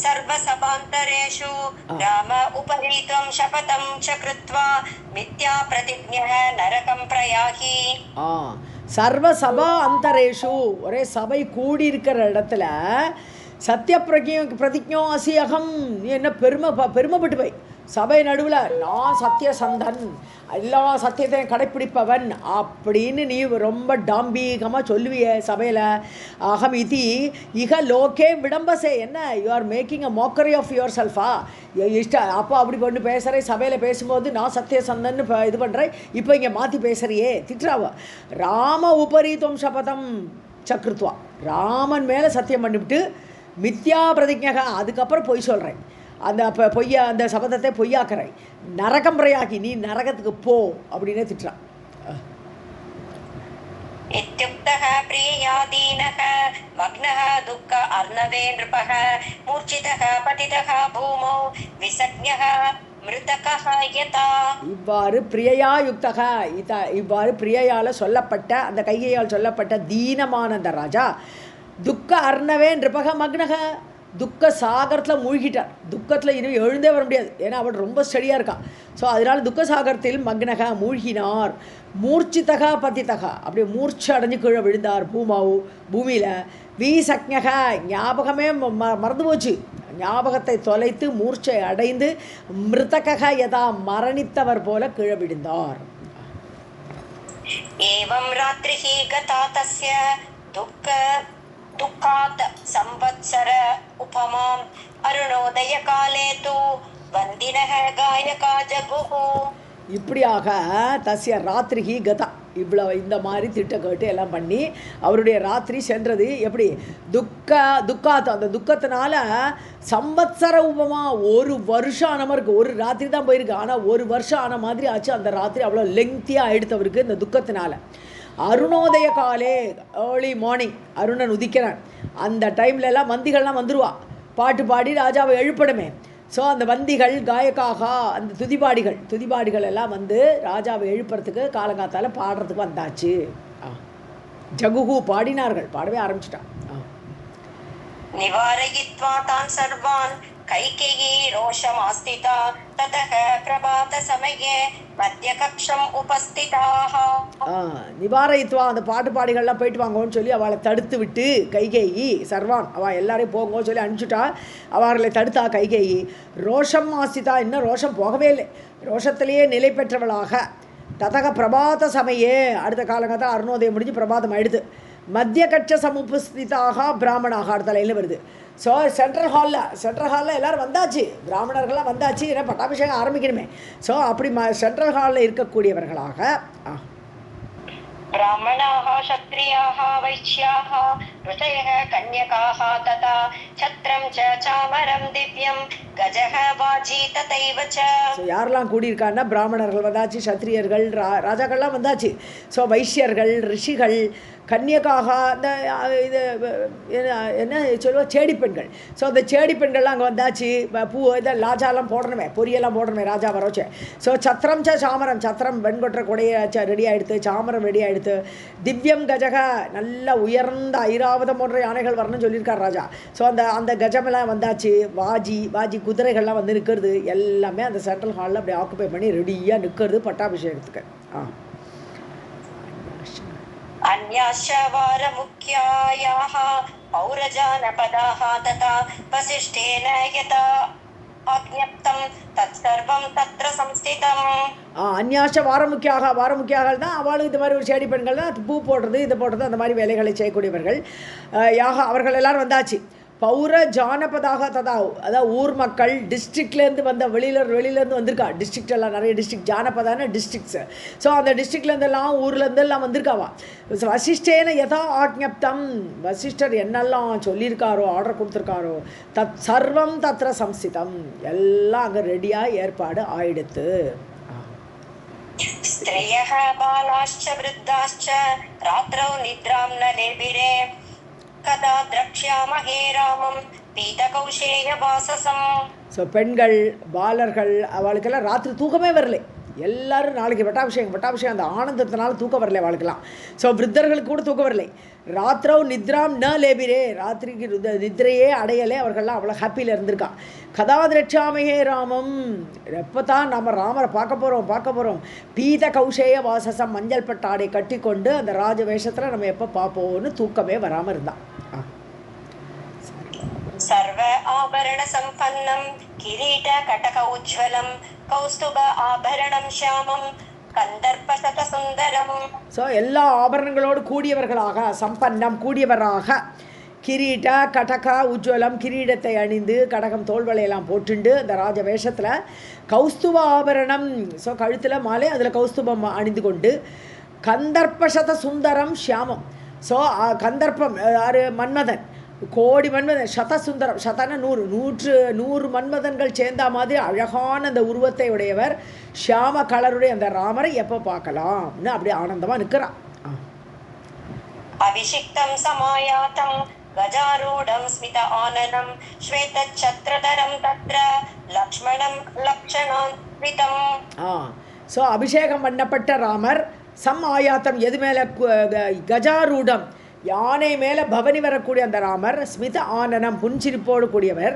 सर्वसभान्तरेषु राम उपरि त्वं शपथं च कृत्वा मिथ्या प्रतिज्ञः नरकं प्रयाहि. சர்வசபா அந்தரேஷு, ஒரே சபை கூடி இருக்கிற இடத்துல சத்திய பிரதிஜோ அசி அகம், நீ என்ன பெருமைப்பட்டு போய் சபை நடுவில் நான் சத்தியசந்தன், எல்லா சத்தியத்தையும் கடைப்பிடிப்பவன் அப்படின்னு நீ ரொம்ப டாம்பீகமாக சொல்லுவிய சபையில். அகம் இதி இக லோகே விடம்பசே, என்ன you are making a mockery of your செல்ஃபா, அப்போ அப்படி பண்ணி பேசுகிறேன். சபையில் பேசும்போது நான் சத்தியசந்தன் இது பண்ணுறேன், இப்போ இங்கே மாற்றி பேசுகிறியே, திட்டுறாவா. ராம உபரீதம் சபதம் சக்ருத்வா, ராமன் மேலே சத்தியம் பண்ணிவிட்டு மித்யா பிரதிஜக, அதுக்கப்புறம் பொய் சொல்கிறேன், அந்த அந்த சபதத்தை பொய்யாக்குறேன், நரகம் பிரயாக்கி, நீ நரகத்துக்கு போ அப்படின்னே திட்டுறான். इत्युक्तः प्रिययादीनः मग्नः दुःख अर्णवे नृपः मूर्छितः पतितः भूमौ विसज्ञः மிருதகஹ யதா. இவ்வாறு பிரியயா யுக்தக இவ்வாறு பிரியையால் சொல்லப்பட்ட அந்த கைகையால் சொல்லப்பட்ட தீனமான அந்த ராஜா துக்க அர்ணவே நிருபக மக்னக துக்க சாகரத்தில் மூழ்கிட்டார். துக்கத்தில் இனிமேல் எழுந்தே வர முடியாது, ஏன்னா அவள் ரொம்ப ஸ்டடியாக இருக்கா. ஸோ அதனால் துக்க சாகரத்தில் மக்னக மூழ்கினார். மூர்ச்சிதக பதிதக அப்படியே மூர்ச்சி அடைஞ்சு கீழே விழுந்தார். பூமியில் வீசக்ஞக ஞாபகமே மறந்து போச்சு, ஞாபகத்தை தொலைத்து மூர்ச்சை அடைந்து மிருதக யதா மரணித்தவர் போல கீழே விழுந்தார். ஏவம் ராத்ரிஹி கதா தஸ்ய துக்காத் சம்வத்சர உபமாம் அருணோதய காலே து வந்தினஹ காயகா ஜகுஹு. இப்படியாக தஸ்ய ராத்திரிகி கதா இவ்வளோ இந்த மாதிரி திட்டம் கேட்டு எல்லாம் பண்ணி அவருடைய ராத்திரி சென்றது. எப்படி துக்காத்து அந்த துக்கத்தினால சம்பத்சர உபமா ஒரு வருஷம் ஆன மாதிரி இருக்குது. ஒரு ராத்திரி தான் போயிருக்கு, ஆனால் ஒரு வருஷம் ஆன மாதிரி ஆச்சு. அந்த ராத்திரி அவ்வளோ லெங்க்தியாக ஆயிடுத்தவருக்கு இந்த துக்கத்தினால. அருணோதய காலே ஏர்லி மார்னிங் அருணன் உதிக்கிறான். அந்த டைம்லலாம் வந்திகள்லாம் வந்துடுவா, பாட்டு பாடி ராஜாவை எழுப்பணுமே. ஸோ அந்த வந்திகள் காயக்காக அந்த துதிபாடிகள் எல்லாம் வந்து ராஜாவை எழுப்புறதுக்கு காலங்காத்தால் பாடுறதுக்கு வந்தாச்சு. ஜகுஹு பாடினார்கள், பாடவே ஆரம்பிச்சிட்டான். நிவாரயித்வா தான் சர்வான் கைகேயி ரோஷமாஸ்திதா ததஹ பிரபாத சமயே மத்திய கக்ஷம் உபஸ்திதாஹ. நிவாரயித்வா அந்த பாட்டு பாடிகள்லாம் போயிட்டு வாங்கன்னு சொல்லி அவளை தடுத்து விட்டு கைகேயி சர்வான் அவள் எல்லாரையும் போங்கன்னு சொல்லி அனுப்பிச்சுட்டா. அவர்களை தடுத்தா கைகேயி. ரோஷம் ஆஸ்திதா இன்னும் ரோஷம் போகவே இல்லை, ரோஷத்திலேயே நிலை பெற்றவளாக. ததக பிரபாத சமயே அடுத்த காலங்கத்தான் அருணோதயம் முடிஞ்சு பிரபாதம் ஆயிடுது. மத்திய கட்ச சமுபஸ்திதாக பிராமணாக அடுத்த லைனில் வருது. ஸோ சென்ட்ரல் ஹாலில் எல்லோரும் வந்தாச்சு, பிராமணர்கள்லாம் வந்தாச்சு, ஏன்னா பட்டாபிஷேகம் ஆரம்பிக்கணுமே. ஸோ அப்படி சென்ட்ரல் ஹாலில் இருக்கக்கூடியவர்களாக ब्राह्मणाः क्षत्रियाः वैश्याः ऋषयः कन्यकाः तथा छत्रं च चामरं दिव्यं गजः वाजी तथैव च. ஸோ யாரெல்லாம் கூடியிருக்காங்கன்னா பிராமணர்கள் வந்தாச்சு, சத்திரியர்கள் ராஜாக்கள்லாம் வந்தாச்சு. ஸோ வைஷ்யர்கள், ரிஷிகள், கன்னியக்காக அந்த இது என்ன சொல்லுவோம் சேடி பெண்கள். ஸோ அந்த சேடி பெண்கள்லாம் அங்கே வந்தாச்சு. பூ இதை லாஜாலாம் போடணுமே, பொரியெல்லாம் போடணுமே ராஜா வரோச்சு. ஸோ சத்திரம் சாமரம், சத்திரம் வெண்கொற்ற கொடைய ரெடி ஆகிடுது, சாமரம் ரெடி ஆகிடுது. திவ்யம் கஜக நல்ல உயர்ந்த ஐராவதம் போன்ற யானைகள் வரணும்னு சொல்லியிருக்கார் ராஜா. ஸோ அந்த கஜமெல்லாம் வந்தாச்சு. வாஜி குதிரைகள்லாம் வந்து நிற்கிறது. எல்லாமே அந்த சென்ட்ரல் ஹாலில் அப்படி ஆக்குபை பண்ணி ரெடியாக நிற்கிறது பட்டாபிஷேகத்துக்கு. अन्याश्च वारमुख्यायाः पौरजानपदाः तथा वसिष्ठेन यथा आज्ञप्तं तत्सर्वं तत्र संस्थितम्. அந்யாஷ வாரமுக்கியாக தான் அவளும் இந்த மாதிரி ஒரு சேடி பெண்கள் தான் பூ போடுறது இது போடுறது அந்த மாதிரி வேலைகளை செய்யக்கூடியவர்கள். அவர்கள் எல்லாரும் வந்தாச்சு. பௌர ஜானபதாக அதாவது ஊர் மக்கள் டிஸ்ட்ரிக்ட்லேருந்து வந்த வெளியிலேருந்து வந்திருக்கா. டிஸ்ட்ரிக்ட் எல்லாம் நிறைய டிஸ்ட்ரிக்ட், ஜானபதான டிஸ்ட்ரிக்ட்ஸு. ஸோ அந்த டிஸ்ட்ரிக்ட்லேருந்தெல்லாம் ஊர்லேருந்தெல்லாம் வந்திருக்காவா. வசிஷ்டேன யதா ஆக்ஞப்தம், வசிஷ்டர் என்னெல்லாம் சொல்லியிருக்காரோ ஆர்டர் கொடுத்துருக்காரோ தத் சர்வம் தத்ர சம்ஸ்திதம் எல்லாம் அங்கே ரெடியாக ஏற்பாடு ஆயிடுத்து. ஸ்திரயः பாலாश्च वृद्धाश्च रात्रौ निद्रां न निर्भिरे कदा द्रक्ष्यामहे रामं पीतकौशेयवाससं. ஸோ பெண்கள் பாலர்கள் அவளுக்கெல்லாம் ராத்திரி தூக்கமே வரலை. எல்லோரும் நாளைக்கு பட்டாபிஷேகம் அந்த ஆனந்தத்தினால தூக்கம் வரலை அவளுக்கெல்லாம். ஸோ விருத்தர்களுக்கு கூட தூக்கம் வரலை. ராத்திரவு நித்ராம் ந லேபிரே, ராத்திரிக்கு நித்ரையே அடையலே. அவர்கள்லாம் அவ்வளோ ஹாப்பியில் இருந்திருக்கா. கதாதிரட்சாமையே ராமம், எப்போ தான் நம்ம ராமரை பார்க்க போகிறோம். பீத கௌஷேய வாசசம், மஞ்சள் பட்டாடை கட்டி கொண்டு அந்த ராஜ வேஷத்தில் நம்ம எப்போ பார்ப்போம்னு தூக்கமே வராமல் இருந்தான். सर्व आभरण संपन्नं किरीट कटक उज्ज्वलं कौस्तुभ आभरणं श्यामं கந்தர்ப்பசத சுந்தரம். ஸோ எல்லா ஆபரணங்களோடு கூடியவர்களாக, சம்பன்னம் கூடியவராக, கிரீட கடக உஜ்வலம் கிரீடத்தை அணிந்து கடகம் தோல்வளையெல்லாம் போட்டுண்டு அந்த ராஜ வேஷத்தில் கௌஸ்துப ஆபரணம், ஸோ கழுத்தில் மாலை அதில் கௌஸ்துபம் அணிந்து கொண்டு கந்தர்ப்பசத சுந்தரம் ஷியாமம். ஸோ கந்தர்ப்பம் யார் மன்மதன், கோடி மன்மதன், சதசுந்தரம், சதன 100 மன்மதன்கள் சேர்ந்த மாதிரி அழகான அந்த உருவத்தை உடையவர் ஷியாம கலருடைய அந்த ராமரை எப்போ பார்க்கலாம்னு அப்படியே ஆனந்தமாக நிற்கிறான். अभिषिक्तं समायातं गजारूढं स्मित आननं श्वेतच्छत्रधरं तत्र लक्ष्मणं लक्षणान्वितम्. ஸோ அபிஷேகம் பண்ணப்பட்ட ராமர் சம் ஆயாத்தம் எது மேலே கஜாரூடம் யானை மேலே பவனி வரக்கூடிய அந்த ராமர் ஸ்மித ஆனனம் புன்சிரிப்போடு கூடியவர்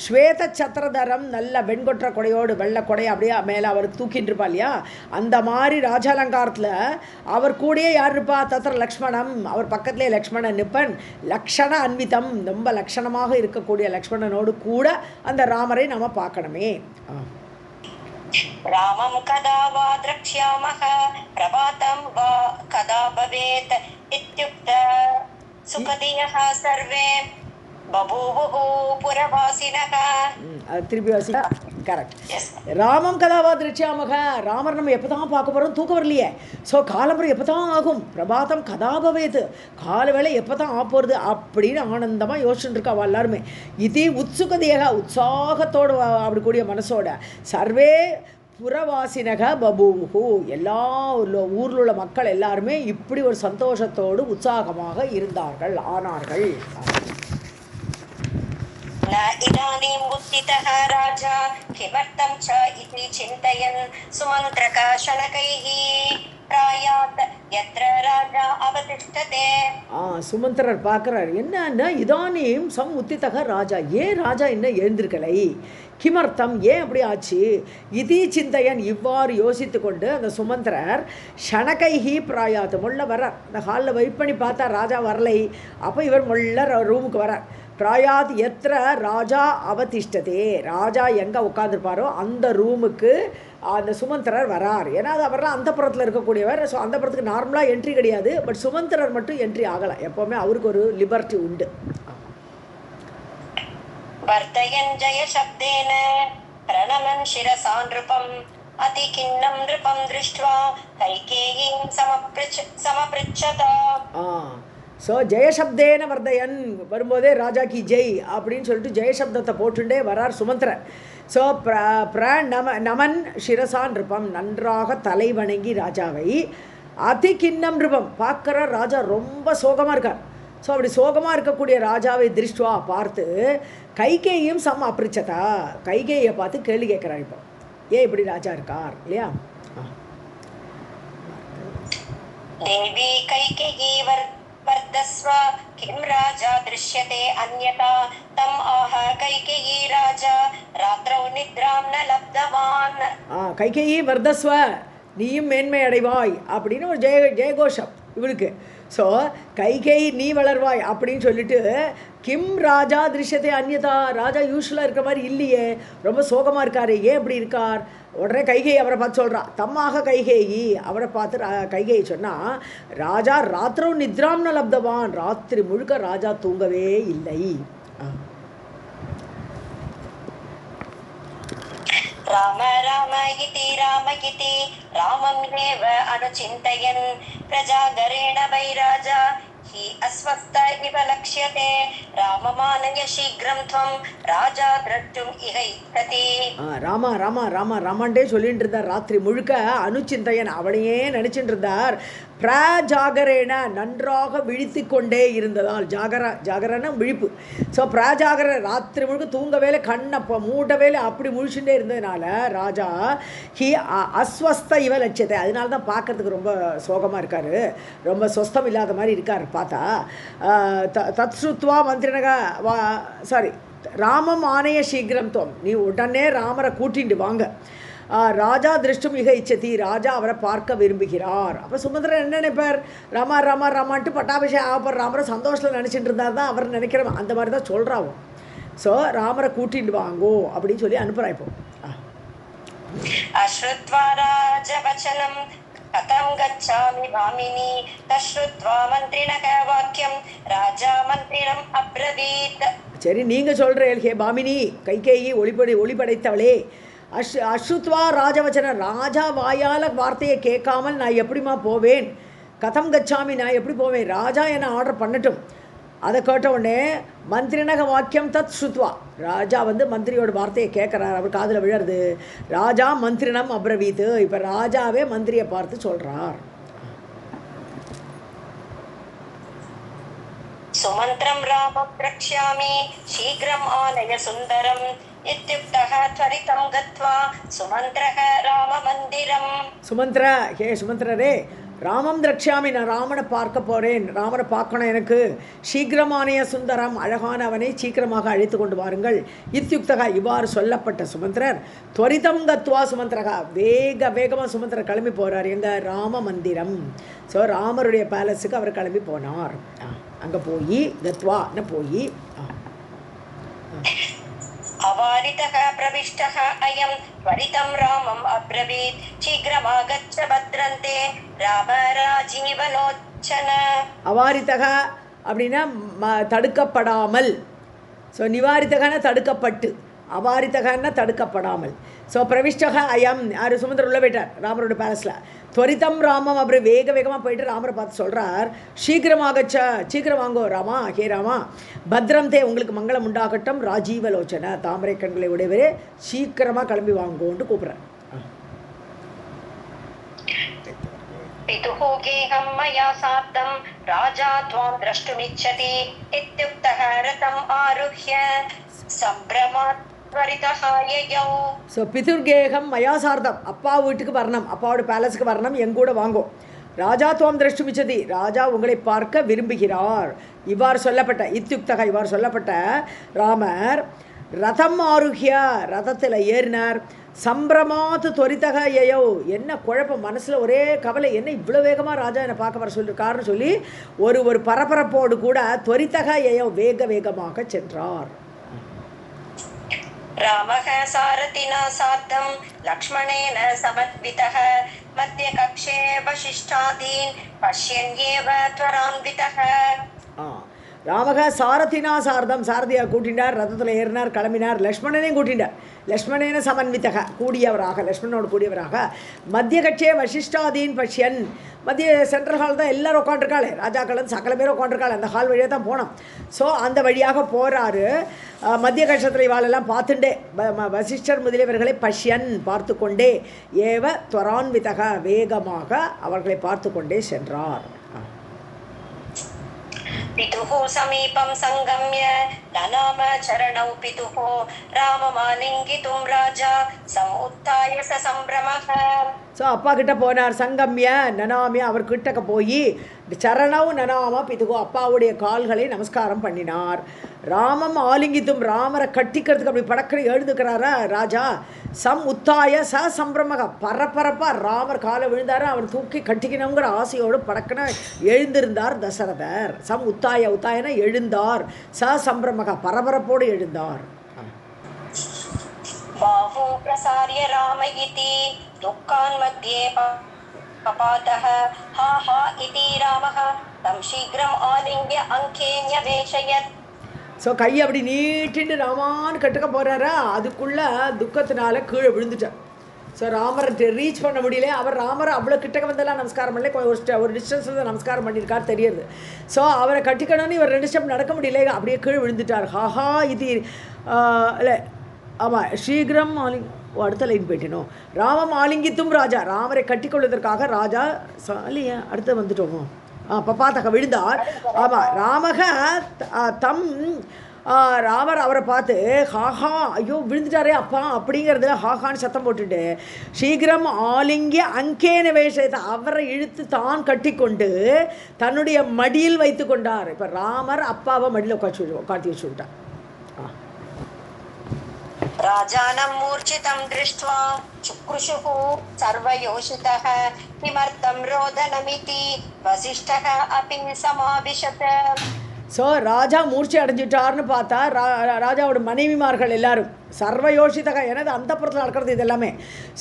ஸ்வேத சத்திரதரம் நல்ல வெண்கொற்ற கொடையோடு வெள்ளை கொடை அப்படியே மேலே அவர் தூக்கிட்டு இருப்பா இல்லையா அந்த மாதிரி ராஜாலங்காரத்தில் அவர் கூடயே யார் இருப்பா தத்திர லக்ஷ்மணம் அவர் பக்கத்திலே லக்ஷ்மணன் நிப்பன் லக்ஷண அன்விதம் ரொம்ப லக்ஷணமாக இருக்கக்கூடிய லக்ஷ்மணனோடு கூட அந்த ராமரை நம்ம பார்க்கணுமே. रामं कदा वा द्रक्ष्यामः प्रभातं वा कदा भवेत् इत्युक्त सुखदियः सर्वे बभूवुः पुरवासिनः. திருப்பி வாசி. கரெக்ட். ராமம் கதாவா திருச்சியாமக ராமர் நம்ம எப்போ தான் பார்க்க போகிறோம் தூக்கம் வரலையே. ஸோ காலம்பரம் எப்போ தான் ஆகும் பிரபாதம் கதாபவேது கால வேலை எப்போ தான் ஆப்போகிறது அப்படின்னு ஆனந்தமாக யோசிச்சுட்டு இருக்கா எல்லாருமே. இது உத்சுகதையாக உற்சாகத்தோடு அப்படி கூடிய மனசோட சர்வே புறவாசினக பபூஹு எல்லா ஊரில் உள்ள மக்கள் எல்லாருமே இப்படி ஒரு சந்தோஷத்தோடு உற்சாகமாக இருந்தார்கள் ஆனார்கள். न इदानीं उत्थितः राजा किमर्थं च इति चिन्तयन् सुमन्त्रकः शनकैः प्रायात् यत्र राजा अवतिष्ठते. சுமந்திரர் பார்க்குறார் என்னன்னா இதானியும் சம் உத்தித்தக ராஜா ஏன் ராஜா இன்னும் எழுந்திருக்கலை கிமர்த்தம் ஏன் அப்படி ஆச்சு இது சிந்தையன் இவ்வாறு யோசித்து கொண்டு அந்த சுமந்திரர் ஷனகைஹி பிராயாத்து முள்ள வர்றார். அந்த ஹாலில் வெயிட் பண்ணி பார்த்தா ராஜா வரலை. அப்போ இவர் முள்ள ரூமுக்கு வரார். பிராயாத் எத்திர ராஜா அவதிஷ்டதே ராஜா எங்கே உட்காந்துருப்பாரோ அந்த ரூமுக்கு அந்த சுமந்திரர் வரார். ஏன்னா அது அவரெல்லாம் அந்த புறத்தில் இருக்கக்கூடியவர். ஸோ அந்த புறத்துக்கு நார்மலாக என்ட்ரி கிடையாது. பட் சுமந்திரர் மட்டும் என்ட்ரி ஆகலை. எப்போவுமே அவருக்கு ஒரு லிபர்ட்டி உண்டு. वर्तयन् जयशब्देन प्रणमन् शिरसा नृपम् अतिखिन्नं नृपं दृष्ट्वा कैकेयीं समपृच्छत. ஸோ ஜெயசப்தேன வர்தயன் வரும்போதே ராஜா கி ஜெய் அப்படின்னு சொல்லிட்டு ஜெயசப்தத்தை போட்டுட்டே வரார் சுமந்திரன். ஸோ நமன் சிரசா நிருப்பம் நன்றாக தலை வணங்கி ராஜாவை அதிகிண்ணம் நிருபம் பார்க்குற ராஜா ரொம்ப சோகமாக இருக்கார். ஸோ அப்படி சோகமாக இருக்கக்கூடிய ராஜாவை திருஷ்டுவா பார்த்து கைகேயும் சம் அப்ரிச்சதா கைகேயை பார்த்து கேள்வி கேட்குறார். இப்போ ஏன் இப்படி ராஜா இருக்கார் இல்லையா. देवी कैकेयी वर्धस्व किं राजा दृश्यते अन्यथा तम आह कैकेयी राजा रात्रौ निद्रां न लब्धवान्. கைகேயி வர்தஸ்வ நீயும் மேன்மை அடைவாய் அப்படின்னு ஒரு ஜெயகோஷம் இவளுக்கு. ஸோ கைகேயி நீ வளர்வாய் அப்படின்னு சொல்லிட்டு கிம் ராஜா திருஷ்யத்தை அந்நியதா ராஜா யூஸ்வலாக இருக்கிற மாதிரி இல்லையே ரொம்ப சோகமாக இருக்காரு ஏன் இப்படி இருக்கார். உடனே கைகேயி அவரை பார்த்து சொல்கிறா. தம்மாக கைகேயி அவரை பார்த்து கைகேயி சொன்னால் ராஜா ராத்திரம் நித்ராம்ன லப்தவான் ராத்திரி முழுக்க ராஜா தூங்கவே இல்லை. राम राम इति रामं एव अनुचिन्तयन् प्रजागरेण वै राजा हि अस्वस्थ इव लक्ष्यते राममानय शीघ्रं त्वं राजा द्रष्टुम् इह इच्छति. ராமா ராமா ராமா ராமாண்டே சொல்லிட்டு இருந்தார். ராத்திரி முழுக்க அனுச்சிந்தையன் அவனையே நினச்சிட்டு இருந்தார். பிராஜாகரேன நன்றாக விழித்து கொண்டே இருந்ததால் ஜாகரன விழிப்பு. ஸோ பிராஜாகர ராத்திரி முழுக்க தூங்க வேலை கண்ணை மூட வேலை அப்படி முழிச்சுட்டே இருந்ததுனால ராஜா ஹி அஸ்வஸ்த இவ லட்சியத்தை அதனால தான் பார்க்கறதுக்கு ரொம்ப சோகமாக இருக்கார். ரொம்ப சொஸ்தம் இல்லாத மாதிரி இருக்கார் பார்த்தா. தத்ஸ்ருத்வா மந்திரனக ராமம் ஆணைய சீக்கிரம் தோம் நீ உடனே ராமரை கூட்டிட்டு வாங்க. ராஜா திருஷ்டும் மிக இச்சதி ராஜா அவரை பார்க்க விரும்புகிறார். அப்போ சுமந்திரன் என்ன நினைப்பார் ராமா ராமா ராமான்ட்டு பட்டாபிஷேகம் ஆகப்படுற ராமரை சந்தோஷத்தில் நினச்சிட்டு இருந்தார் தான் அவர் நினைக்கிறோம் அந்த மாதிரி தான் சொல்கிறாவோ. ஸோ ராமரை கூட்டிட்டு வாங்கோ அப்படின்னு சொல்லி அனுப்புகிறா. இப்போ அஸ்ருத்வா ராஜவசனம் கதம் கச்சாமி பாமினி தஸ்ருத்வா மந்திரிணக வாக்கியம் ராஜா மந்திரினம் அப்ரவீத். சரி நீங்கள் சொல்கிறேன் ஹே பாமினி கைகேயி ஒளிபடைத்தவளே அஸ்ருத்வா ராஜவச்சன ராஜா வாயால் வார்த்தையை கேட்காமல் நான் எப்படிமா போவேன். கதம் கச்சாமி நான் எப்படி போவேன் ராஜா என்னை ஆர்டர் பண்ணட்டும். அதை கேட்ட உடனே மந்திரினக வாக்கியம் தத் ஸ்ருத்வா ராஜா மந்திரியோட வார்த்தையை கேட்குறார். அவர் காதில் விழருது. ராஜா மந்திரினம் அப்ரவீத் இப்போ ராஜாவே மந்திரியை பார்த்து சொல்கிறார். सुमन्त्रं रामं द्रक्ष्यामि शीघ्रम् आनय सुन्दरम् इत्युक्तः त्वरितं गत्वा सुमन्त्रः राममन्दिरम्. சுமந்திரா, ஹே சுமந்திரரே, ராமம் திரக்ஷாமி, நான் ராமனை பார்க்க போகிறேன், ராமனை பார்க்கணும் எனக்கு. சீக்கிரமானிய சுந்தரம், அழகான அவனை சீக்கிரமாக அழைத்து கொண்டு வாருங்கள். இத்யுக்தகா, இவ்வாறு சொல்லப்பட்ட சுமந்திரர் துவரிதம் கத்வா சுமந்திரகா, வேகமாக சுமந்திரர் கிளம்பி போகிறார். எங்கள் ராம மந்திரம், ஸோ ராமருடைய பேலஸுக்கு அவர் கிளம்பி போனார். அங்கே போய் கத்வான்னு போய் अवारितः प्रविष्टः अयं त्वरितं रामम् अब्रवीत् शीघ्रमागच्छ भद्रन्ते राम राजीवलोचन. அவாரித்தக அப்படின்னா தடுக்கப்படாமல், ஸோ நிவாரித்தகன்னா தடுக்கப்பட்டு, அவாரித்தகன்னா தடுக்கப்படாமல். ஸோ பிரவிஷ்டக அயம், யார் சுமந்திரர் உள்ள போயிட்டார் ராமரோட பேலஸில். துவரிதம் ராமம், அப்புறம் வேகமாக போயிட்டு ராமரை பார்த்து சொல்கிறார், சீக்கிரமாகச்ச, சீக்கிரம் வாங்கோ ராமா, ஹே ராமா, பத்ரம் தே, உங்களுக்கு மங்களம் உண்டாகட்டும், ராஜீவலோச்சன, தாமரை கண்களை உடையவரே, சீக்கிரமாக கிளம்பி வாங்கோன்னு கூப்பிட்றேன். पितुः गेहं मया सार्धं राजा त्वां द्रष्टुमिच्छति इत्युक्तः रथम् आरुह्य सम्भ्रमात् त्वरितः ययौ. ஸோ பிதுர்கேகம் மயாசார்த்தம், அப்பா வீட்டுக்கு வரணும், அப்பாவோட பேலஸுக்கு வரணும், எங்கூட வாங்கோ. ராஜா துவம் திரஷ்டுமிச்சதி, ராஜா உங்களை பார்க்க விரும்புகிறார். இவ்வாறு சொல்லப்பட்ட இத்யுக்தக, இவ்வாறு சொல்லப்பட்ட ராமர் ரதம் ஆருஹ்ய, ரதத்தில் ஏறினார். சம்பிரமாத்து துவரித்தக யயோ, என்ன குழப்பம், மனசில் ஒரே கவலை, என்ன இவ்வளோ வேகமாக ராஜா என்னை பார்க்க வர சொல்லியிருக்காருன்னு சொல்லி ஒரு பரபரப்போடு கூட துவரித்தக யயோ, வேகமாக சென்றார். रामः सारथिना सार्धं लक्ष्मणेन समन्वितः मध्यकक्षे वसिष्ठादीन् पश्यन्येव त्वरान्वितः. ராமக சாரதினா சாரதம், சாரதியாக கூட்டினார், ரதத்தில் ஏறினார், கிளம்பினார். லக்ஷ்மணனையும் கூட்டினார், லக்ஷ்மணேன சமன்வித்தக, கூடியவராக, லக்ஷ்மணனோடு கூடியவராக. மத்திய கட்சியே வசிஷ்டாதீன் பஷ்யன், மத்திய சென்ட்ரல் ஹால் தான் எல்லோரும் உட்காந்துருக்காள், ராஜாக்கள் சகல பேரும் உட்காந்துருக்காள், அந்த ஹால் வழியாக தான் போனோம். ஸோ அந்த வழியாக போகிறாரு. மத்திய கட்சத்தில் இவாளெல்லாம் பார்த்துட்டே, வசிஷ்டர் முதலியவர்களை பஷ்யன் பார்த்து கொண்டே, ஏவ துவரான்விதக, வேகமாக அவர்களை பார்த்து கொண்டே சென்றார். पितुः समीपं संगम्य ननाम चरणौ पितुः राममालिङ्गितुं राजा समुत्थाय ससम्भ्रमः. ஸோ அப்பா கிட்ட போனார், சங்கம்ய நனாமிய, அவர் கிட்டக்க போய் சரணவ் நனாம பிதுகோ, அப்பாவுடைய கால்களை நமஸ்காரம் பண்ணினார். ராமம் ஆலிங்கித்தும், ராமரை கட்டிக்கிறதுக்கு அப்படி படக்கரை எழுந்துக்கிறாரா ராஜா. சம் உத்தாய ச சம்பிரமக, பரபரப்பா ராமர் காலை விழுந்தாரு, அவர் தூக்கி கட்டிக்கணுங்கிற ஆசையோடு படக்கன எழுந்திருந்தார் தசரதர். சம் உத்தாய, உத்தாயன எழுந்தார், ச சம்பிரமக, பரபரப்போடு எழுந்தார். बाहु प्रसार्य राम इति दुःखान् मध्ये पपातः हा हा इति रामः तं शीघ्रम् आलिङ्ग्य अङ्केन्यवेशयत्. ஸோ கையை அப்படி நீட்டின்னு ராமான்னு கட்டுக்க போகிறாரா, அதுக்குள்ளே துக்கத்தினால கீழே விழுந்துட்டார். ஸோ ராமரை ரீச் பண்ண முடியல. அவர் ராமரை அவ்வளோ கிட்டக்க வந்தெல்லாம் நமஸ்காரம் பண்ணல, ஒரு டிஸ்டன்ஸில் தான் நமஸ்காரம் பண்ணியிருக்கார் தெரியுது. ஸோ அவரை கட்டிக்கணும்னு இவர் 2 ஸ்டெப் நடக்க முடியல, அப்படியே கீழே விழுந்துட்டார். ஹாஹா இது இல்லை, ஆமாம், சீக்கிரம் அடுத்த லைன் போயிட்டேனோ. ராமம் ஆலிங்கித்தும் ராஜா, ராமரை கட்டிக்கொள்வதற்காக ராஜா இல்லையா, அடுத்து வந்துட்டோமோ, பப்பாத்தக விழுந்தார். ஆமாம், ராமக தம், ராமர் அவரை பார்த்து ஹாஹா, ஐயோ விழுந்துட்டாரே அப்பா அப்படிங்கிறது ஹாஹான்னு சத்தம் போட்டுட்டு, சீக்கிரம் ஆலிங்கிய அங்கேன வேஷத்தை, அவரை இழுத்து தான் கட்டிக்கொண்டு தன்னுடைய மடியில் வைத்து கொண்டார். இப்போ ராமர் அப்பாவை மடியில் உட்காட்டி வச்சு விட்டார். राजानं मूर्छितं दृष्ट्वा चुक्रुषुः सर्वयोषितः किमर्थं रोदनमिति वसिष्ठः अपि समाविशत्. ஸோ ராஜா மூர்ச்சி அடைஞ்சிட்டார்னு பார்த்தா ராஜாவோட மனைவிமார்கள் எல்லாரும் சர்வயோஷிதக, எனது அந்த புறத்தில் நடக்கிறது இது எல்லாமே.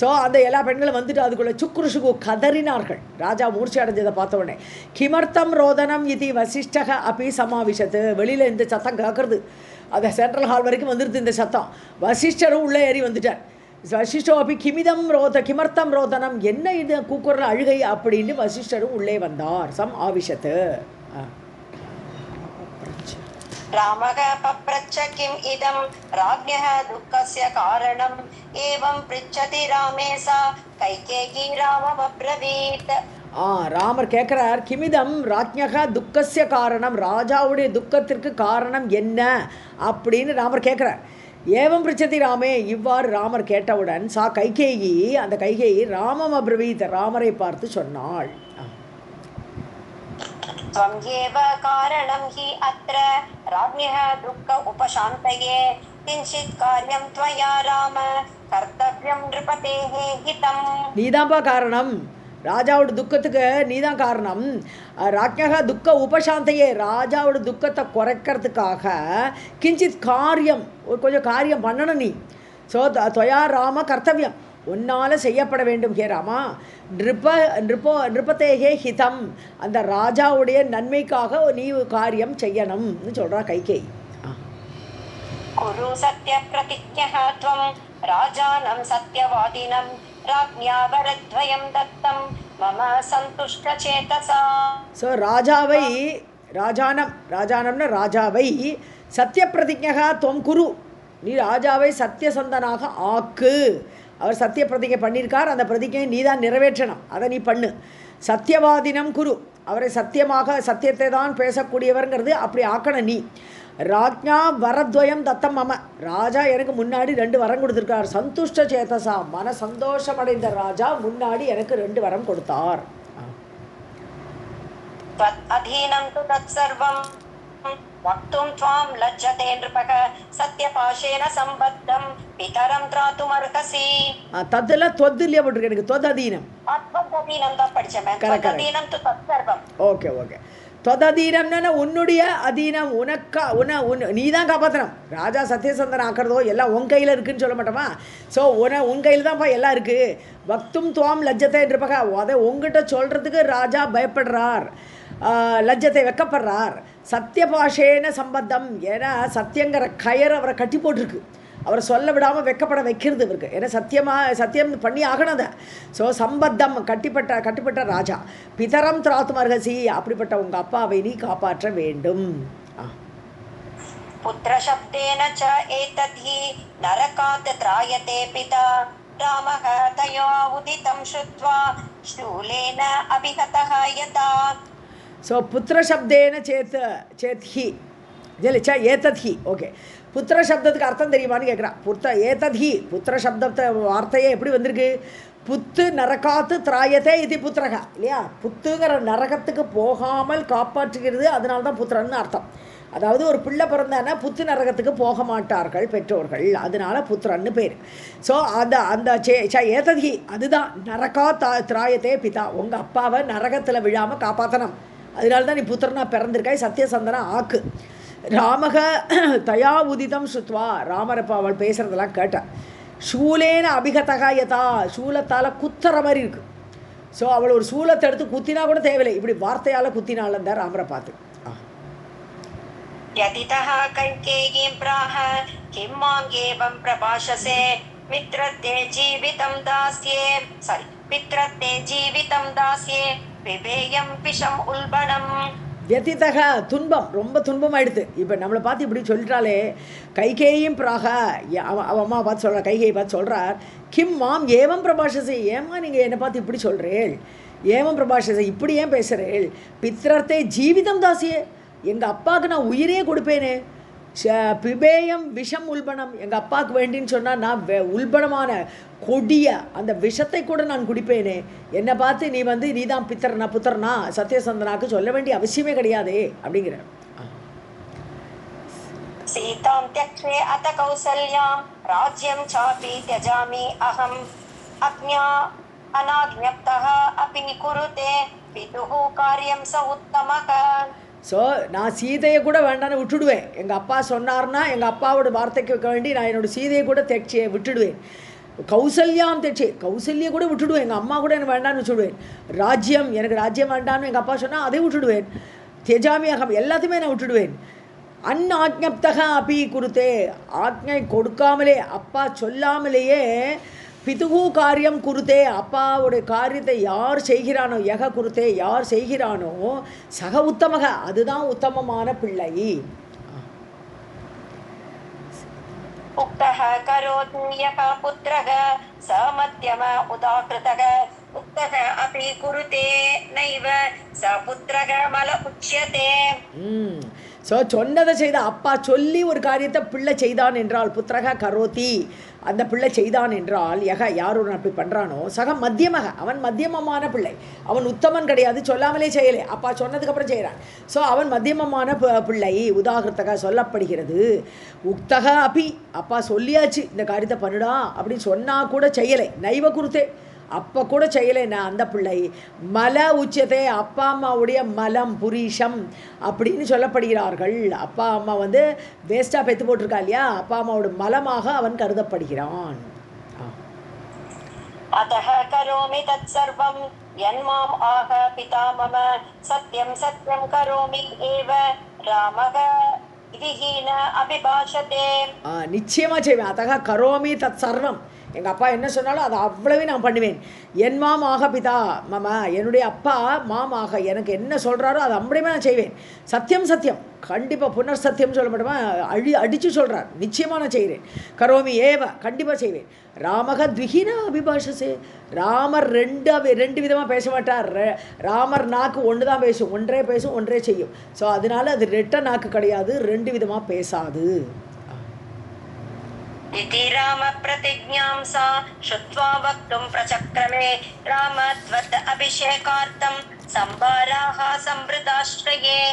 ஸோ அந்த எல்லா பெண்களும் வந்துட்டு அதுக்குள்ளே சுக்ருஷுகு கதறினார்கள் ராஜா மூர்ச்சி அடைஞ்சதை பார்த்த உடனே. கிமர்த்தம் ரோதனம் இது வசிஷ்டக அப்படி சமாவிஷத்து, வெளியில் இந்த சத்தம் கேட்குறது, அதை சென்ட்ரல் ஹால் வரைக்கும் வந்துடுது இந்த சத்தம். வசிஷ்டரும் உள்ளே ஏறி வந்துட்டார். வசிஷ்டோ அப்படி கிமர்த்தம் ரோதனம், என்ன இது கூக்குற அழுகை அப்படின்னு வசிஷ்டரும் உள்ளே வந்தார். சம் ஆவிஷத்து. रामः पप्रच्छ किम् इदं राज्ञः दुःखस्य कारणम् एवं पृच्छति रामे सा कैकेयी राममब्रवीत्. ராமர் கேட்குறார், கிமிதம் ராஜ்ஞக துக்கஸ்ய காரணம், ராஜாவுடைய துக்கத்திற்கு காரணம் என்ன அப்படின்னு ராமர் கேட்குறார். ஏவம் பிரிச்சதி ராமே, இவ்வாறு ராமர் கேட்டவுடன் சா கைகேயி, அந்த கைகேயி ராமம் அப்ரவீத், ராமரை பார்த்து சொன்னாள். त्वं एव कारणं हि अत्र राज्ञः दुःख उपशान्तये किञ्चित् कार्यं त्वया राम कर्तव्यं नृपतेः हितम्. நீதான்பா காரணம், ராஜாவோட துக்கத்துக்கு நீதான் காரணம். ராஜ்ஞக துக்க உபசாந்தையே, ராஜாவோட துக்கத்தை குறைக்கிறதுக்காக கிஞ்சித் காரியம், கொஞ்சம் காரியம் பண்ணணும் நீ. ஸோ தொயா ராம கர்த்தவியம், உன்னால் செய்யப்பட வேண்டும் ஹே ராமா. நிருபத்தேகே ஹிதம், அந்த ராஜாவுடைய நன்மைக்காக நீ காரியம் செய்யணும்னு சொல்கிறா கைகேயி. குரு சத்ய பிரதிஜ்ஞः த்வம் ராஜானம் சத்யவாதினம் ராஜ்ஞா வரத்வயம் தத்தம் மம சந்துஷ்ட சேதசா. ஸோ ராஜானம்னா ராஜாவை சத்திய பிரதிஜ்ஞா துவம் குரு, நீ ராஜாவை சத்தியசந்தனாக ஆக்கு. அவர் சத்திய பிரதிஜை பண்ணியிருக்கார், அந்த பிரதிஜையை நீ தான் நிறைவேற்றணும், அதை நீ பண்ணு. சத்தியவாதினம் குரு, அவரை சத்தியத்தை தான் பேசக்கூடியவர்ங்கிறது அப்படி ஆக்கணும் நீ. ராஜ்ஞா வரத்வயம் தத்தம் மம, ராஜா எனக்கு முன்னாடி 2 வரம் கொடுத்துருக்கார். சந்துஷ்ட சேதசா, மன சந்தோஷமடைந்த ராஜா முன்னாடி எனக்கு 2 வரம் கொடுத்தார். அதீனம் து தத்சர்வம் வக்தும் த்வாம் லஜ்ஜதே நிருபக சத்யபாஷேன சம்பத்தம் பிதரம் த்ராதுமர்ஹசி. தத்துல தொத்துலயே போட்டுருக்கு, எனக்கு தொததீனம் அதீனம் தான் படிச்சேன். அதீனம் து தத்சர்வம். Okay okay. தொததீனம்னா உன்னுடைய அதீனம், நீ தான் காப்பாற்றணும். ராஜா சத்தியசந்தன் ஆக்கிறதோ எல்லாம் உன் கையில் இருக்குதுன்னு சொல்ல மாட்டோமா? ஸோ உன் கையில் தான்ப்பா எல்லாம் இருக்குது. பக்தும் துவாம் லஜ்ஜத்தை இருப்பக, அதை உங்ககிட்ட சொல்கிறதுக்கு ராஜா பயப்படுறார், லஜ்ஜத்தை வெக்கப்படுறார். சத்தியபாஷேன சம்பந்தம், ஏன்னா சத்தியங்கிற கயர் அவரை கட்டி போட்டிருக்கு, அவரை சொல்ல விடாமல் வெக்கப்பட வைக்கிறது இவருக்கு. ஏன்னா சத்தியம் பண்ணி ஆகணும் அதை. ஸோ சம்பத்தம், கட்டிப்பட்ட ராஜா. பிதரம் திராத்துமர்ஹசி, அப்படிப்பட்ட உங்கள் அப்பாவை நீ காப்பாற்ற வேண்டும். புத்திர சப்தேன ச ஏதத்ஹி நரகாத் திராயதே பிதா ராமஹ தயோ உதிதம் ஸ்ருத்வா ஸ்தூலேன அபிஹதஹ யதா. ஸோ புத்திர சப்தேன சேத்ஹி ஏதத்ஹி. ஓகே, புத்திர சப்தத்துக்கு அர்த்தம் தெரியுமான்னு கேட்குறான். ஏதத்ஹி, புத்திர சப்தத்தை வார்த்தையே எப்படி வந்திருக்கு? புத்து நரகாத்து திராயத்தே இது புத்திரகா, இல்லையா? புத்துங்கிற நரகத்துக்கு போகாமல் காப்பாற்றுகிறது, அதனால தான் புத்திரன்னு அர்த்தம். அதாவது ஒரு பிள்ளை பிறந்தானா புத்து நரகத்துக்கு போக மாட்டார்கள் பெற்றோர்கள், அதனால புத்திரன்னு பேர். ஸோ அந்த ஏதத்ஹி, அதுதான் நரகா திராயத்தே பிதா, உங்கள் அப்பாவை நரகத்தில் விழாமல் காப்பாற்றணும், அதனால தான் நீ புத்திரனா பிறந்திருக்காய், சத்தியசந்தனா ஆக்கு. ராமக தயா உதிதம் சுத்வா, ராமரப்பா அவள் பேசுகிறதெல்லாம் கேட்டாள். சூலேன அபிகதகா யதா, சூலத்தால் குத்துற மாதிரி இருக்குது. ஸோ அவள் ஒரு சூலத்தை எடுத்து குத்தினா கூட தேவையில்லை, இப்படி வார்த்தையால் குத்தினாள் அந்த ராமரை பார்த்து. யதிதஹ கைகேயீம் ப்ராஹ கிம் மாங்கேவம் பிரபாஷசே மித்ரத்தே ஜீவிதம் தாஸ்யே விவேயம் பிஷம் உல்பணம். வியதிதக, துன்பம், ரொம்ப துன்பமாயிடுது. இப்போ நம்மளை பார்த்து இப்படி சொல்லிட்டாலே, கைகேயும் பிராக, அவன் அம்மா பார்த்து சொல்கிறார், கைகேயை பார்த்து சொல்கிறார், கிம் மாம் ஏவம் பிரபாஷசே, ஏமா நீங்கள் என்னை பார்த்து இப்படி சொல்கிறேள், ஏவம் பிரபாஷசே, இப்படி ஏன் பேசுகிறேள்? பித்ரர்த்தே ஜீவிதம் தாசியே, எங்கள் அப்பாவுக்கு நான் உயிரே கொடுப்பேனே. பிபேயம் விஷம் உல்பணம், எங்கள் அப்பாவுக்கு வேண்டின்னு சொன்னால் நான் உல்பணமான கொடிய அந்த விஷத்தை கூட நான் குடிப்பேனே. என்னை பார்த்து நீ தான் புத்திரனா சத்தியசந்தனாக்கு சொல்ல வேண்டிய அவசியமே கிடையாதே அப்படிங்கிற. சீதாம் த்யக்ஷ்வே அத கௌசல்யாம் ராஜ்யம் சாபி த்யஜாமி அஹம் அக்ஞா அநாக்ஞப்தஹ அபி குருதே பிதுஹு காரியம் ச உத்தமக. ஸோ நான் சீதையை கூட வேண்டான்னு விட்டுடுவேன். எங்கள் அப்பா சொன்னார்னா எங்கள் அப்பாவோட வார்த்தைக்கு வேண்டி நான் என்னோடய சீதையை கூட விட்டுடுவேன். கௌசல்யாம் கௌசல்யை கூட விட்டுடுவேன், எங்கள் அம்மா கூட எனக்கு வேண்டான்னு வச்சுடுவேன். எனக்கு ராஜ்யம் வேண்டான்னு எங்கள் அப்பா சொன்னால் அதை விட்டுடுவேன். தெஜாமி அகம், எல்லாத்தையுமே நான் விட்டுடுவேன். அந்நாக்ஞப்தக அபி குருத்தே, ஆக்ஞை கொடுக்காமலே, அப்பா சொல்லாமலேயே, பிதுகு காரியம் குருத்தே, அப்பாவுடைய காரியத்தை யார் செய்கிறானோ, யக குருத்தே, யார் செய்கிறானோ, சக உத்தமக, அதுதான் உத்தமமான பிள்ளை. உக்தஹ கரோது யக புத்ரக சமத்யம உதாக்ருதக உக்த उक्तः अपि कुरुते नैव स पुत्रः मल उच्यते. ஸோ சொன்னதை செய்த அப்பா சொல்லி ஒரு காரியத்தை பிள்ளை செய்தான் என்றால் புத்திரக கரோதி அந்த பிள்ளை செய்தான் என்றால் யார் ஒரு அப்படி பண்ணுறானோ சக மத்தியமக அவன் மத்தியமமான பிள்ளை, அவன் உத்தமன் கிடையாது, சொல்லாமலே செய்யலை, அப்பா சொன்னதுக்கப்புறம் செய்கிறான். ஸோ அவன் மத்தியமமான பிள்ளை. உதாகிருத்தக சொல்லப்படுகிறது. உக்தக அப்பி அப்பா சொல்லியாச்சு இந்த காரியத்தை பண்ணுடா அப்படின்னு சொன்னால் கூட செய்யலை. நைவ குருத்தே அப்போ கூட செய்யலை நான் அந்த பிள்ளை. மல உச்சத்தை அப்பா அம்மாவுடைய மலம் புரீஷம் அப்படின்னு சொல்லப்படுகிறார்கள். அப்பா அம்மா வந்து வேஸ்ட்டாக பெற்று போட்டிருக்கா இல்லையா, அப்பா அம்மாவோட மலமாக அவன் கருதப்படுகிறான். अतः करोमि तत्सर्वं यन्माम् आह पिता मम सत्यं सत्यं करोमि एव रामः विहीन अभिभाषते. நிச்சயமாக செய்வேன். அத்தக கரோமி தத் சர்வம் எங்கள் அப்பா என்ன சொன்னாலும் அதை அவ்வளவே நான் பண்ணுவேன். என் மாமாக பிதா மம என்னுடைய அப்பா மாமாக எனக்கு என்ன சொல்கிறாரோ அதை அப்படியே நான் செய்வேன். சத்தியம் சத்தியம் கண்டிப்பாக புனர் சத்தியம் சொல்ல மாட்டோமா, அடித்து சொல்கிறார். நிச்சயமாக நான் செய்கிறேன். கரோமி ஏவ கண்டிப்பாக செய்வேன். ராமக த்விஹீன அபிபாஷசே ராமர் ரெண்டு விதமாக பேச மாட்டார். ராமர் நாக்கு ஒன்று தான் பேசும், ஒன்றே பேசும் ஒன்றே செய்யும். ஸோ அதனால அது ரெட்ட நாக்கு கிடையாது, ரெண்டு விதமாக பேசாது. इति राम प्रतिज्ञां सा श्रुत्वा वक्तुं प्रचक्रमे रामत्वत् अभिषेकार्थं संभाराः संवृताश्रये.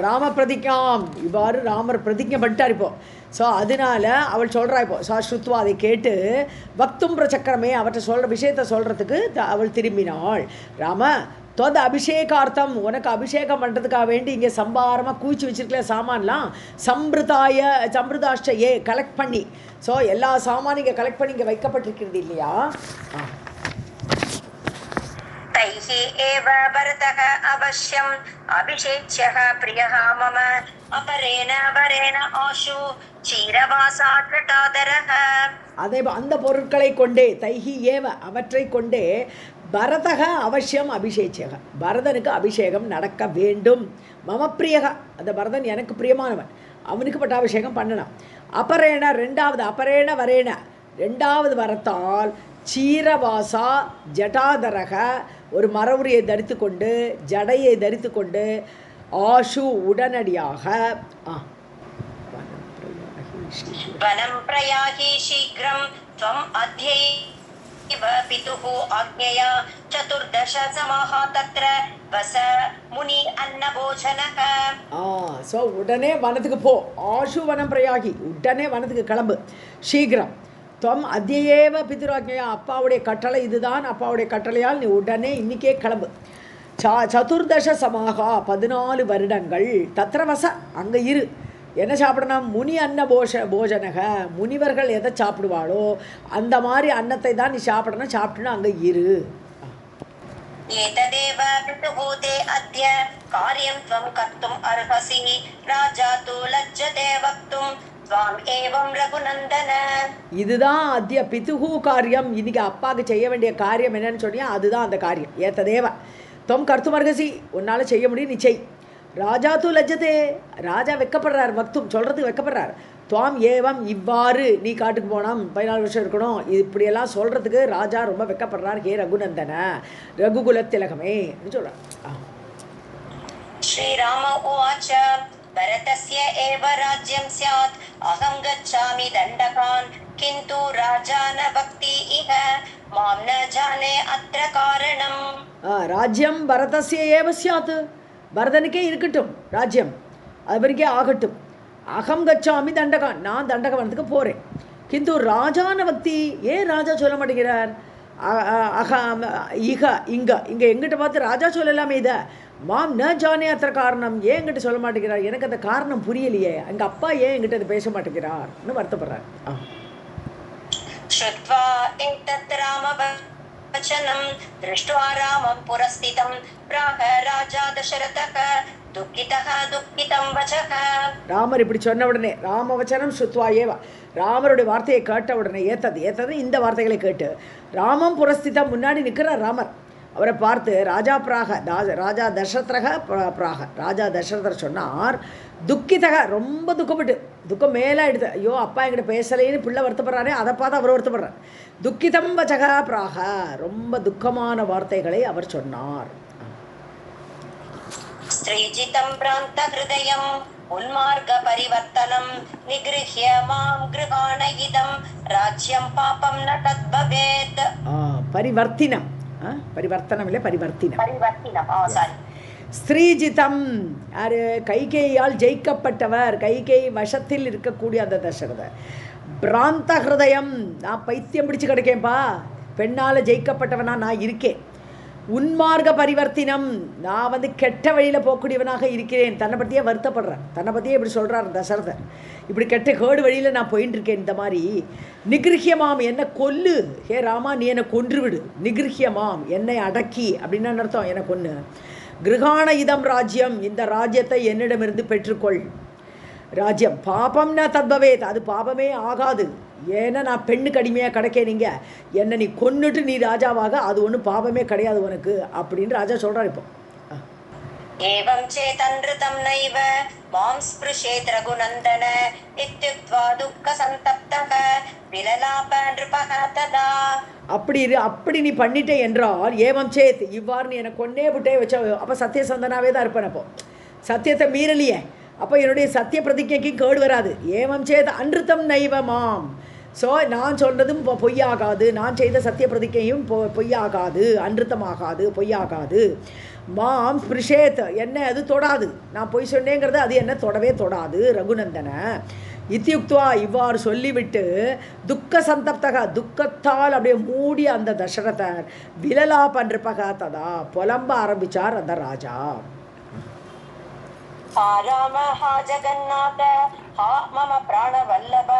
ராம பிரதிஜாம் இவ்வாறு ராமர் பிரதிஜை பண்ணிட்டார் இப்போ. ஸோ அதனால அவள் சொல்கிறா இப்போ ஸ்ருத்வா அதை கேட்டு வக்தும் பிரச்சக்கரமே அவற்றை சொல்கிற விஷயத்தை சொல்கிறதுக்கு அவள் திரும்பினாள். ராம தொத அபிஷேகார்த்தம் உனக்கு அபிஷேகம் பண்ணுறதுக்காக வேண்டி இங்கே சம்பாரமாக குவிச்சு வச்சிருக்கல சாமான்லாம் சம்பிரதாஷ்டையே கலெக்ட் பண்ணி. ஸோ எல்லா சாமானும் இங்கே கலெக்ட் பண்ணி இங்கே வைக்கப்பட்டிருக்கிறது இல்லையா. तैः एव भरतः अवश्यम् अभिषेच्यः प्रियः मम अपरेण वरेण आशु चीरवासात् जटाधरः. அதே அந்த பொருட்களை கொண்டே தைஹி ஏவ அவற்றை கொண்டே பரதக அவசியம் அபிஷேச்சக பரதனுக்கு அபிஷேகம் நடக்க வேண்டும். மம பிரியக அந்த பரதன் எனக்கு பிரியமானவன், அவனுக்கு பட்டாபிஷேகம் பண்ணணும். அபரேண ரெண்டாவது அபரேண வரேண ரெண்டாவது வரத்தால் சீரவாசா ஜட்டாதரக ஒரு மரவுரியை தரித்து கொண்டு ஜடையை தரித்து கொண்டு ஆஷு உடனடியாக वनं प्रयाहि शीघ्रं त्वम् अद्यैव पितुः आज्ञया चतुर्दश समाः तत्र वस मुनि अन्नभोजनः. ஸோ உடனே வனத்துக்கு போ. ஆஷு வனம் பிரயாகி உடனே வனத்துக்கு கிளம்பு சீக்கிரம். துவம் அத்தியேவ பிதுராஜ்ஞையா அப்பாவுடைய கட்டளை இதுதான், அப்பாவுடைய கட்டளையால் நீ உடனே இன்றைக்கே கிளம்பு. சதுர்தச சமாகா 14 வருடங்கள் தத்ரவச அங்கே இரு. என்ன சாப்பிடணும்? முனி அன்ன போஜனக முனிவர்கள் எதை சாப்பிடுவாளோ அந்த மாதிரி அன்னத்தை தான் நீ சாப்பிடணும். சாப்பிட்டுன்னு அங்கே இரு. एतदेव पितुः ते अद्य कार्यं त्वं कर्तुम् अर्हसि राजा तु लज्जते वक्तुं त्वाम् एवं रघुनन्दन. இதுதான் அத்திய பிதுகு காரியம். இன்னைக்கு அப்பாவுக்கு செய்ய வேண்டிய காரியம் என்னன்னு சொன்னியா அதுதான் அந்த காரியம். ஏத்ததேவ தொம் கர்த்தும் அர்ஹசி உன்னால் செய்ய முடியும், நீ செய். ராஜா தூ லஜ்ஜதே ராஜா வெக்கப்படுறார், வக்தும் சொல்கிறதுக்கு வெக்கப்படுறார். துவாம் ஏவம் இவ்வாறு நீ காட்டுக்கு போனோம் 14 வருஷம் இருக்கணும் இப்படியெல்லாம் சொல்கிறதுக்கு ராஜா ரொம்ப வெக்கப்படுறார். ஹே ரகுநந்தன ரகுகுல திலகமே சொல்கிறார். श्रीराम उवाच भरतस्य एव राज्यं स्यात् अहं गच्छामि दण्डकान् किन्तु राजा न भक्ति इह मां न जाने अत्र कारणम्. ராஜ்யம் பரதஸ்ய ஏவ ஸ்யாத் பரதனுக்கே இருக்கட்டும் ராஜ்யம் அது வரைக்கே ஆகட்டும். அகம் கச்சாமி தண்டகான் நான் தண்டகவனத்துக்கு போகிறேன். கிந்து ராஜான பக்தி ஏன் ராஜா சொல்ல மாட்டேங்கிறார்? இங்கே எங்கிட்ட பார்த்து ராஜா சொல்லலாமே இதை மாம் ந ஜானே அத்த காரணம் ஏன் என்கிட்ட சொல்ல மாட்டேங்கிறார்? எனக்கு அந்த காரணம் புரியலையே. எங்கள் அப்பா ஏன் என்கிட்ட அதை பேச மாட்டேங்கிறார்னு வருத்தப்படுறார். श्रुत्वा एतत् रामवचनं दृष्ट्वा रामं पुरस्थितं प्राह राजा दशरथः दुःखितः दुःखितं वचः. ராமர் இப்படி சொன்ன உடனே ராமவச்சனம் ஸ்ருத்வா ஏவா ராமருடைய வார்த்தையை கேட்ட உடனே ஏத்தது இந்த வார்த்தைகளை கேட்டு ராமம் புரஸ்திதம் முன்னாடி நிற்கிறார் ராமர். அவரை பார்த்து ராஜா பிராக ராஜா தசரதரக பிராக ராஜா தசரதர் சொன்னார், துக்கிதக ரொம்ப துக்கப்பட்டு, துக்கம் மேலே எடுத்து, ஐயோ அப்பா என்கிட்ட பேசலைன்னு பிள்ளை வருத்தப்படுறாரே, அதை பார்த்து அவர் வருத்தப்படுறார். துக்கிதம் வச்சக பிராக, ரொம்ப துக்கமான வார்த்தைகளை அவர் சொன்னார். ஸ்ரீஜிதம் பிராந்த ஹிருதயம் உன்மார்க பரிவர்த்தனம் நிகிருஹ்ய மாம் கிருஹாண இதம் ராஜ்யம் பாபம் ந தத்பவேத். பரிவர்த்தினம், பரிவர்த்தனம் இல்லை பரிவர்த்தினம். சாரி. ஸ்ரீஜிதம், யார்? கைகேயால் ஜெயிக்கப்பட்டவர், கைகேயி வசத்தில் இருக்கக்கூடிய அந்த தசரதர். பிராந்த ஹிருதயம், நான் பைத்தியம் பிடிச்சு கிடக்கேன்ப்பா, பெண்ணால் ஜெயிக்கப்பட்டவனா நான் இருக்கேன். உன்மார்க பரிவர்த்தினம், நான் வந்து கெட்ட வழியில் போகக்கூடியவனாக இருக்கிறேன். தன்னை பற்றியே வருத்தப்படுறேன், தன்னை பற்றியே இப்படி சொல்கிறார் தசரதர். இப்படி கெட்ட கேடு வழியில் நான் போயின்னு இருக்கேன். இந்த மாதிரி நிகிருஹ்யமாம், என்னை கொல்லு, ஹே ராமா நீ என்னை கொன்றுவிடு. நிகிருஹ்யமாம், என்னை அடக்கி அப்படின்னு அர்த்தம், என்னை கொன்று. கிருஹாண இதம் ராஜ்யம், இந்த ராஜ்யத்தை என்னிடமிருந்து பெற்றுக்கொள். ராஜ்யம் பாபம் ந தத்பவேத், அது பாபமே ஆகாது. ஏன்னா நான் பெண்ணுக்கு அடிமையாக கிடைக்கேன், நீங்கள் என்னை நீ கொன்னுட்டு நீ ராஜாவாக, அது ஒன்றும் பாபமே கிடையாது உனக்கு அப்படின்னு ராஜா சொல்கிறார். இப்போ ஏவம் சேதன்ருதம் நைவ மாம் ஸ்பிருஷேத் ரகுநந்தன இத்யுக்த்வா துக்க சந்தப்தக விலலாப நிருபஹ ததா. அப்படி நீ பண்ணிட்டே என்றால், ஏவம் சேத், இவ்வாறு நீ என்னை கொன்னே விட்டே வச்ச, அப்போ சத்தியசந்தனாவே தான் இருப்பேன். அப்போ சத்தியத்தை மீறலையே, அப்போ என்னுடைய சத்திய பிரதிஜைக்கு கேடு வராது. ஏவம் சேத் அன்ருத்தம் நைவமாம், ஸோ நான் சொல்கிறதும் பொய்யாகாது, நான் செய்த சத்திய பிரதிக்கையும் பொய்யாகாது, அன்ருத்தமாகாது, பொய்யாகாது. மாம் ஸ்பிருஷேத், என்னை அது தொடாது, நான் பொய் சொன்னேங்கிறது அது என்ன தொடவே தொடாது. ரகுநந்தன இத்தியுக்துவா, இவ்வாறு சொல்லிவிட்டு துக்க சந்தப்தக, துக்கத்தால் அப்படியே மூடிய அந்த தசரதர் விலலா பண்றப்பக ததா, புலம்ப ஆரம்பிச்சார் அந்த ராஜா. ராம ஹா ஜகநாத ஹா மம பிராண வல்லப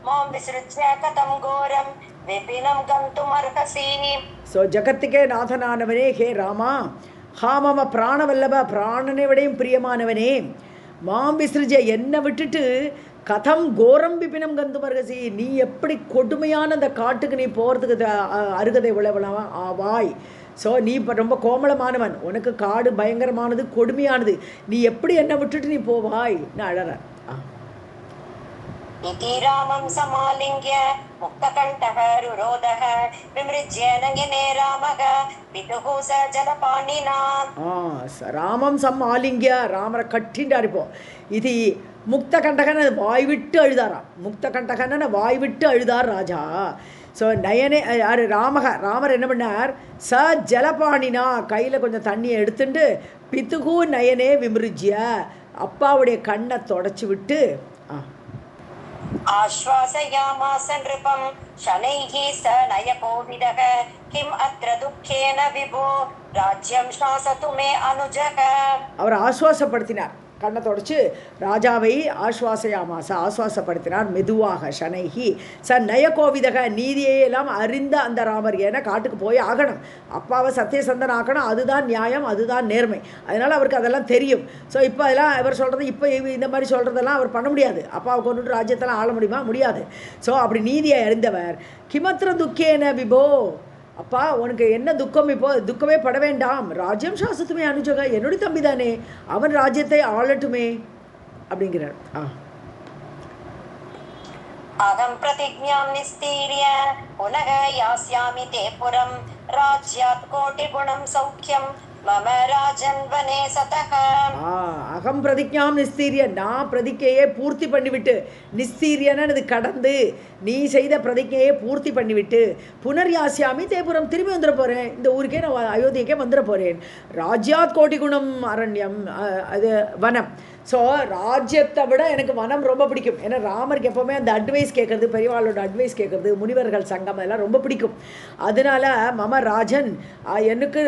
மாம் விஸ்ருத்ய கதம் கோரம் விபினம் கந்தும் அர்ஹசி. ஸோ ஜகத்துக்கே நாதனானவனே, ஹே ராமா, ஹா மம பிராண வல்லப, பிராணனை விடையும் பிரியமானவனே, மாம் விஸ்ருஜ, என்னை விட்டுட்டு கதம் கோரம் விபினம் கந்தும் அர்ஹசி, நீ எப்படி கொடுமையான அந்த காட்டுக்கு நீ போகிறதுக்கு அருகதை உழவனவா ஆவாய். ஸோ நீ இப்போ ரொம்ப கோமளமானவன், உனக்கு காடு பயங்கரமானது, கொடுமையானது, நீ எப்படி என்னை விட்டுட்டு நீ போவாய்? நான் அழறேன். ராமம் சமாலிங்ய முக்தகண்டஹ ருரோதஹ விம்ருஜ்ய நயனே ராமஹ பிதுஹு ச ஜலபாணினா. ராமம் சமாலிங்ய, ராமரை கட்டின்றார். இப்போ இது முக்தகண்டகன் வாய் விட்டு அழுதாராம். முக்தகண்டகன் வாய் விட்டு அழுதார் ராஜா. ஸோ நயனே யார்? ராமர் என்ன பண்ணார்? ச ஜலபாணினா, கையில் கொஞ்சம் தண்ணியை எடுத்துட்டு பித்துகு நயனே விமிருஜ்ய, அப்பாவுடைய கண்ணை தொடச்சி விட்டு ஆஸ்வாசயாமாஸ நிருபம் ஷனைஹி ச நயகோவிதக கிம் அத்ர துக்கேன விபோ ராஜ்யம் ஷாசது மே அனுஜக. அவர் ஆஸ்வாசப்படுத்தினார், கண்ணை தொடச்சு ராஜாவை ஆஸ்வாசப்படுத்தினார் மெதுவாக. ஷனைஹி ச நயகோவிதக, நீதியெல்லாம் அறிந்த அந்த ராமர், ஏன்னா காட்டுக்கு போய் ஆகணும், அப்பாவை சத்தியசந்தன் ஆக்கணும், அதுதான் நியாயம், அதுதான் நேர்மை. அதனால் அவருக்கு அதெல்லாம் தெரியும். ஸோ இப்போ அதெல்லாம் அவர் சொல்கிறது, இப்போ இந்த மாதிரி சொல்கிறதெல்லாம் அவர் பண்ண முடியாது. அப்பாவை கொண்டுட்டு ராஜ்யத்தெல்லாம் ஆள முடியுமா? முடியாது. ஸோ அப்படி நீதியை அறிந்தவர். கிமத்திர துக்கேன விபோ, அப்பா உனக்கு என்ன துக்கம்? இப்போ துக்கமே பட வேண்டாம், ராஜ்யம் சாசத்துமே அனுஜக, என்னுடைய தம்பி தானே, அவன் ராஜ்யத்தை ஆளட்டுமே அப்படிங்கிறார். அகம் பிரதிஜ்ஞாம் நிஸ்தீர்ய புனக யாஸ்யாமி தே புரம் ராஜ்யாத் கோட்டி குணம் சௌக்கியம் மம ராஜன் வனே சதக. அகம் பிரதிஜ்ஞாம் நிஸ்தீரிய, நான் பிரதிக்கையை பூர்த்தி பண்ணிவிட்டு, நிஸ்தீரியன்னு அது கடந்து நீ செய்த பிரதிக்கையை பூர்த்தி பண்ணிவிட்டு, புனர்யாசியாமி தேபுரம், திரும்பி வந்துட போகிறேன், இந்த ஊருக்கே நான் அயோத்தியக்கே வந்துட போகிறேன். ராஜ்யாத் கோட்டி குணம் அரண்யம், அது வனம். ஸோ ராஜ்யத்தை விட எனக்கு வனம் ரொம்ப பிடிக்கும். ஏன்னா ராமருக்கு எப்போவுமே அந்த அட்வைஸ் கேட்குறது, பெரியவாளோட அட்வைஸ் கேட்குறது, முனிவர்கள் சங்கம் அதெல்லாம் ரொம்ப பிடிக்கும். அதனால மம ராஜன், எனக்கு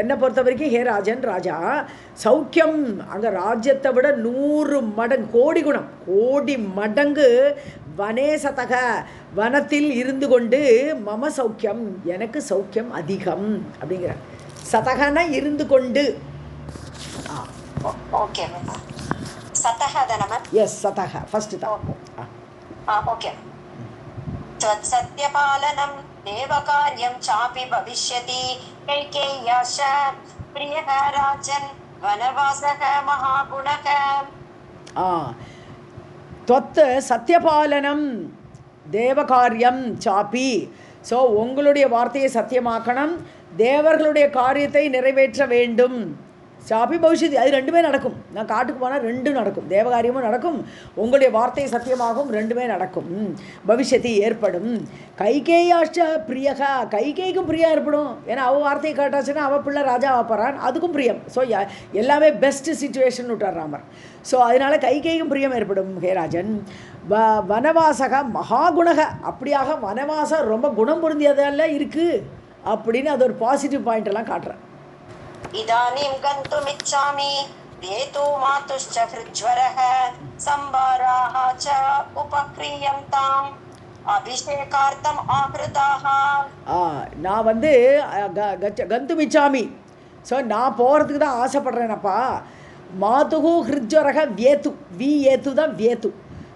என்னை பொறுத்த வரைக்கும் ஹே ராஜன், ராஜா சௌக்கியம், அங்கே ராஜ்யத்தை விட 100 மடங்கு, கோடி குணம், கோடி மடங்கு வனே சதக, வனத்தில் இருந்து கொண்டு மம சௌக்கியம், எனக்கு சௌக்கியம் அதிகம் அப்படிங்கிற. சதகனா இருந்து கொண்டு. ஓகே, சதஹ தான மேம்? எஸ், சதஹ ஃபர்ஸ்ட் தான். ஓகே. त्वत्सत्यपालनं देवकार्यं चापि भविष्यति कैकेय्याश्च प्रियः राजन् वनवासः महागुणः त्वत् சத்யபாலனம் தேவகாரியம் சாப்பி. ஸோ உங்களுடைய வார்த்தையை சத்தியமாக்கணும், தேவர்களுடைய காரியத்தை நிறைவேற்ற வேண்டும். சாப்பி பவிஷ்யதி, அது ரெண்டுமே நடக்கும். நான் காட்டுக்கு போனால் ரெண்டும் நடக்கும், தேவகாரியமும் நடக்கும், உங்களுடைய வார்த்தையை சத்தியமாகவும் ரெண்டுமே நடக்கும். பவிஷ்யதி ஏற்படும். கைகேயாஷ்ட பிரியகா, கைகேய்க்கும் பிரியா ஏற்படும். ஏன்னா அவள் வார்த்தையை கேட்டாச்சுன்னா அவள் பிள்ளை ராஜா போகிறான், அதுக்கும் பிரியம். ஸோ எல்லாமே பெஸ்ட் சுச்சுவேஷன் விட்டார் ராமர். ஸோ அதனால் கைகேயும் பிரியம் ஏற்படும். ஹே ராஜன், வனவாசக மகாகுணக, அப்படியாக வனவாசம் ரொம்ப குணம் பொருந்தியதெல்லாம் இருக்குது அப்படின்னு அது ஒரு பாசிட்டிவ் பாயிண்ட் எல்லாம் காட்டுறேன். इदानीं गन्तुमिच्छामि वेतु मातुश्च हृज्वरः संभाराः च उपक्रियन्ताम् अभिषेकार्थम् आहृताः. நான் வந்து கந்துமிச்சாமி, ஸோ நான் போகிறதுக்கு தான் ஆசைப்படுறேனப்பா. மாதுகு ஹிருஜ்வரக வியேத்து, வி ஏத்து தான் வியேத்து.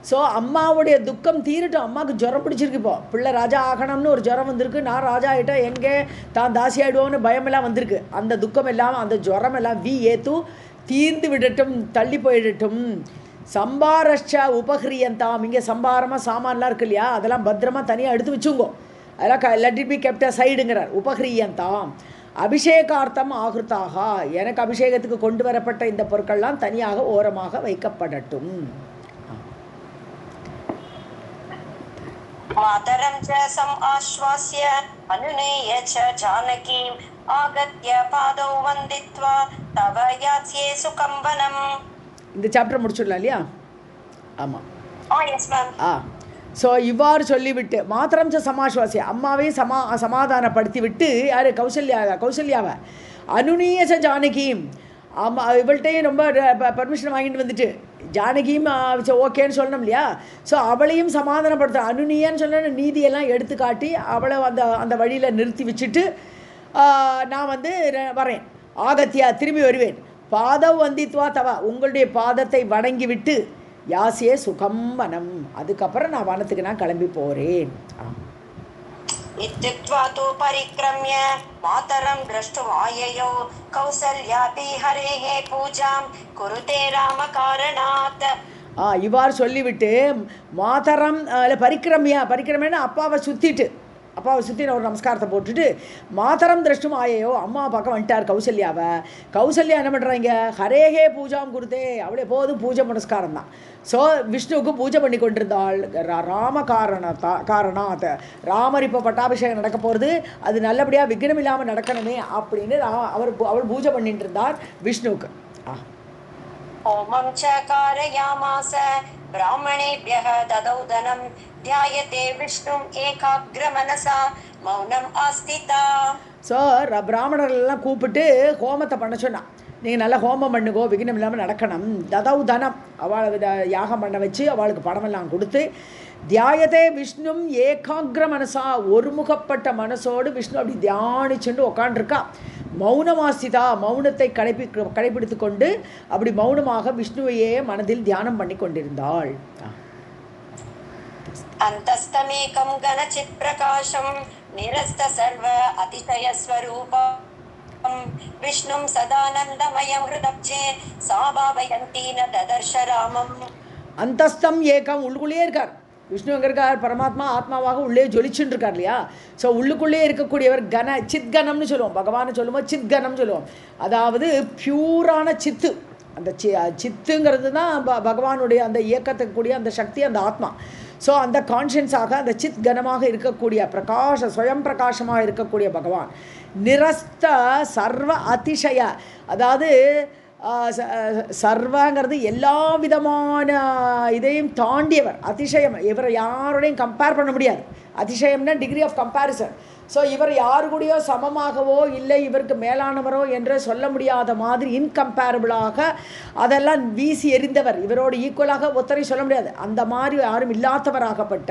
ஸோ அம்மாவுடைய துக்கம் தீரட்டும். அம்மாவுக்கு ஜுரம் பிடிச்சிருக்கு, இப்போ பிள்ளை ராஜா ஆகணும்னு ஒரு ஜுரம் வந்திருக்கு. நான் ராஜா ஆகிட்டா எங்கே தான் தாசி ஆகிடுவோன்னு பயமெல்லாம் வந்திருக்கு. அந்த துக்கம் எல்லாம், அந்த ஜுரம் எல்லாம் வி ஏத்து தீர்ந்து விடட்டும், தள்ளி போயிடட்டும். சம்பாரஷ்ட உபகிரியந்தாம், இங்கே சம்பாரமாக சாமான்லாம் இருக்கு இல்லையா, அதெல்லாம் பத்திரமாக தனியாக எடுத்து வச்சுங்கோ. அதெல்லாம் லெட் இட் பி கெப்ட் சைடுங்கிறார். உபகிரியந்தாம் அபிஷேகார்த்தம் ஆகிருத்தாக, எனக்கு அபிஷேகத்துக்கு கொண்டு வரப்பட்ட இந்த பொருட்கள்லாம் தனியாக ஓரமாக வைக்கப்படட்டும். मातरं च समाश्वास्य अनुनेय च जानकीम् आगत्य पादौ वन्दित्वा तव यास्ये सुखं वनम्. இந்த சாப்டர் முடிச்சுடலாம் இல்லையா? ஆமாம். Yes ma'am. ஸோ இவ்வாறு சொல்லிவிட்டு மாத்திரம் ச சமாஸ்வாசிய, அம்மாவே சமாதானப்படுத்தி விட்டு யார் கௌசல்யாவை அனுநீய ச ஜானகியும், அம்மா இவள்கிட்டையும் ரொம்ப பர்மிஷன் வாங்கிட்டு வந்துட்டு ஜானகியும் ஓகேன்னு சொல்லணும் இல்லையா. ஸோ அவளையும் சமாதானப்படுத்த அனுனியான்னு சொன்ன நீதியெல்லாம் எடுத்து காட்டி அவளை அந்த வழியில் நிறுத்தி வச்சுட்டு நான் வந்து வரேன். ஆகத்தியா, திரும்பி வருவேன். பாதவ் வந்தித்வா தவா, உங்களுடைய பாதத்தை வணங்கி விட்டு யாசியே சுகம் வனம், அதுக்கப்புறம் நான் வனத்துக்கு நான் கிளம்பி போகிறேன். इत्युक्त्वा तु परिक्रम्य मातरं द्रष्टुम् आययौ कौसल्यापि हरेः पूजां कुरुते रामकारणात्. இவ்வாறு சொல்லிவிட்டு மாதரம் பரிக்கிரமியா அப்பாவை சுற்றிட்டு ஒரு நமஸ்காரத்தை போட்டுட்டு மாதரம் திரஷ்டும் ஆயையோ, அம்மா பார்க்க வந்துட்டார் கௌசல்யாவை. கௌசல்யா என்ன பண்ணுறாங்க, ஹரேகே பூஜாம் குருதே, அவளே போதும் பூஜை புனஸ்காரம் தான். ஸோ விஷ்ணுவுக்கு பூஜை பண்ணி கொண்டிருந்தாள். காரணாத் ராமர் இப்போ பட்டாபிஷேகம் நடக்க போகிறது, அது நல்லபடியாக விக்னம் இல்லாமல் நடக்கணுமே அப்படின்னு அவள் பூஜை பண்ணிட்டு இருந்தார் விஷ்ணுவுக்கு. होमं च कारयामास ब्राह्मणेभ्यः ददौ धनं ध्यायते विष्णुम् एकाग्रमनसा मौनम् आस्थिता. ஸோ பிராமணர்கள்லாம் கூப்பிட்டு ஹோமத்தை பண்ண சொன்னான். நீங்கள் நல்லா ஹோமம் பண்ணுங்கோ, விக்னம் இல்லாமல் நடக்கணும். ததவு தனம், அவளை யாகம் பண்ண வச்சு அவளுக்கு பணமெல்லாம் கொடுத்து தியாயத்தே விஷ்ணு ஏகாகிர மனசா, ஒருமுகப்பட்ட மனசோடு விஷ்ணு அப்படி தியானிச்சுட்டு உக்காண்டிருக்கா. மௌனமாஸ்திதா, மௌனத்தை கடைபிடித்து கொண்டு அப்படி மௌனமாக விஷ்ணுவையே மனதில் தியானம் பண்ணி கொண்டிருந்தாள். अन्तस्तमेकं गणचित् प्रकाशं निरस्त सर्व अतिशय स्वरूपं विष्णुं सदानन्दमयं हृदब्जे सा भावयन्ती न ददर्श रामम्. அந்தஸ்தம் ஏகம், உள்ளுக்குள்ளேயே இருக்கார் விஷ்ணு. எங்கே இருக்கார்? பரமாத்மா ஆத்மாவாக உள்ளே ஜொலிச்சுட்டு இருக்கார் இல்லையா. ஸோ உள்ளுக்குள்ளே இருக்கக்கூடியவர் சித்கணம்னு சொல்லுவோம். பகவானை சொல்லுவோம் சித்கணம் சொல்லுவோம். அதாவது பியூரான சித்து. அந்த சித்துங்கிறது தான் பகவானுடைய அந்த இயக்கத்துக்கு கூடிய அந்த சக்தி, அந்த ஆத்மா. ஸோ அந்த கான்ஷியன்ஸாக அந்த சித் கனமாக இருக்கக்கூடிய ஸ்வயம் பிரகாசமாக இருக்கக்கூடிய பகவான். நிரஸ்த சர்வ அதிசய, அதாவது சர்வங்கிறது எல்லா விதமான இதையும் தாண்டியவர். அதிசயம், இவரை யாரோடையும் கம்பேர் பண்ண முடியாது. அதிசயம்னா டிகிரி ஆஃப் கம்பேரிசன். ஸோ இவர் யாரு கூடயோ சமமாகவோ இல்லை இவருக்கு மேலானவரோ என்று சொல்ல முடியாத மாதிரி இன்கம்பேரபிளாக அதெல்லாம் வீசி எறிந்தவர். இவரோடு ஈக்குவலாக ஒத்தரை சொல்ல முடியாது. அந்த மாதிரி யாரும் இல்லாதவராகப்பட்ட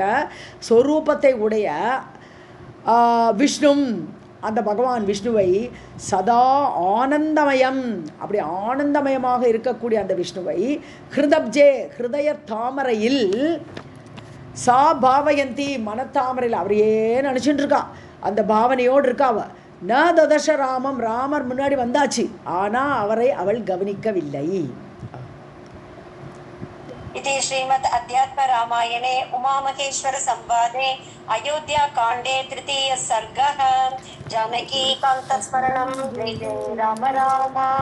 சொரூபத்தை உடைய விஷ்ணு, அந்த பகவான் விஷ்ணுவை சதா ஆனந்தமயம், அப்படி ஆனந்தமயமாக இருக்கக்கூடிய அந்த விஷ்ணுவை ஹிருதப்ஜே, ஹிருதய தாமரையில் சா பாவயந்தி மனத்தாமரையில் அவரையே நினச்சிட்டு இருக்கா, அந்த பாவனையோடு இருக்கா அவ. ந ததச ராமம், ராமர் முன்னாடி வந்தாச்சு, ஆனால் அவரை அவள் கவனிக்கவில்லை. इति श्रीमद् अध्यात्म रामायणे उमामहेश्वर संवादे अयोध्या कांडे तृतीय सर्गः। जानकी कांत स्मरणं जय जय राम राम।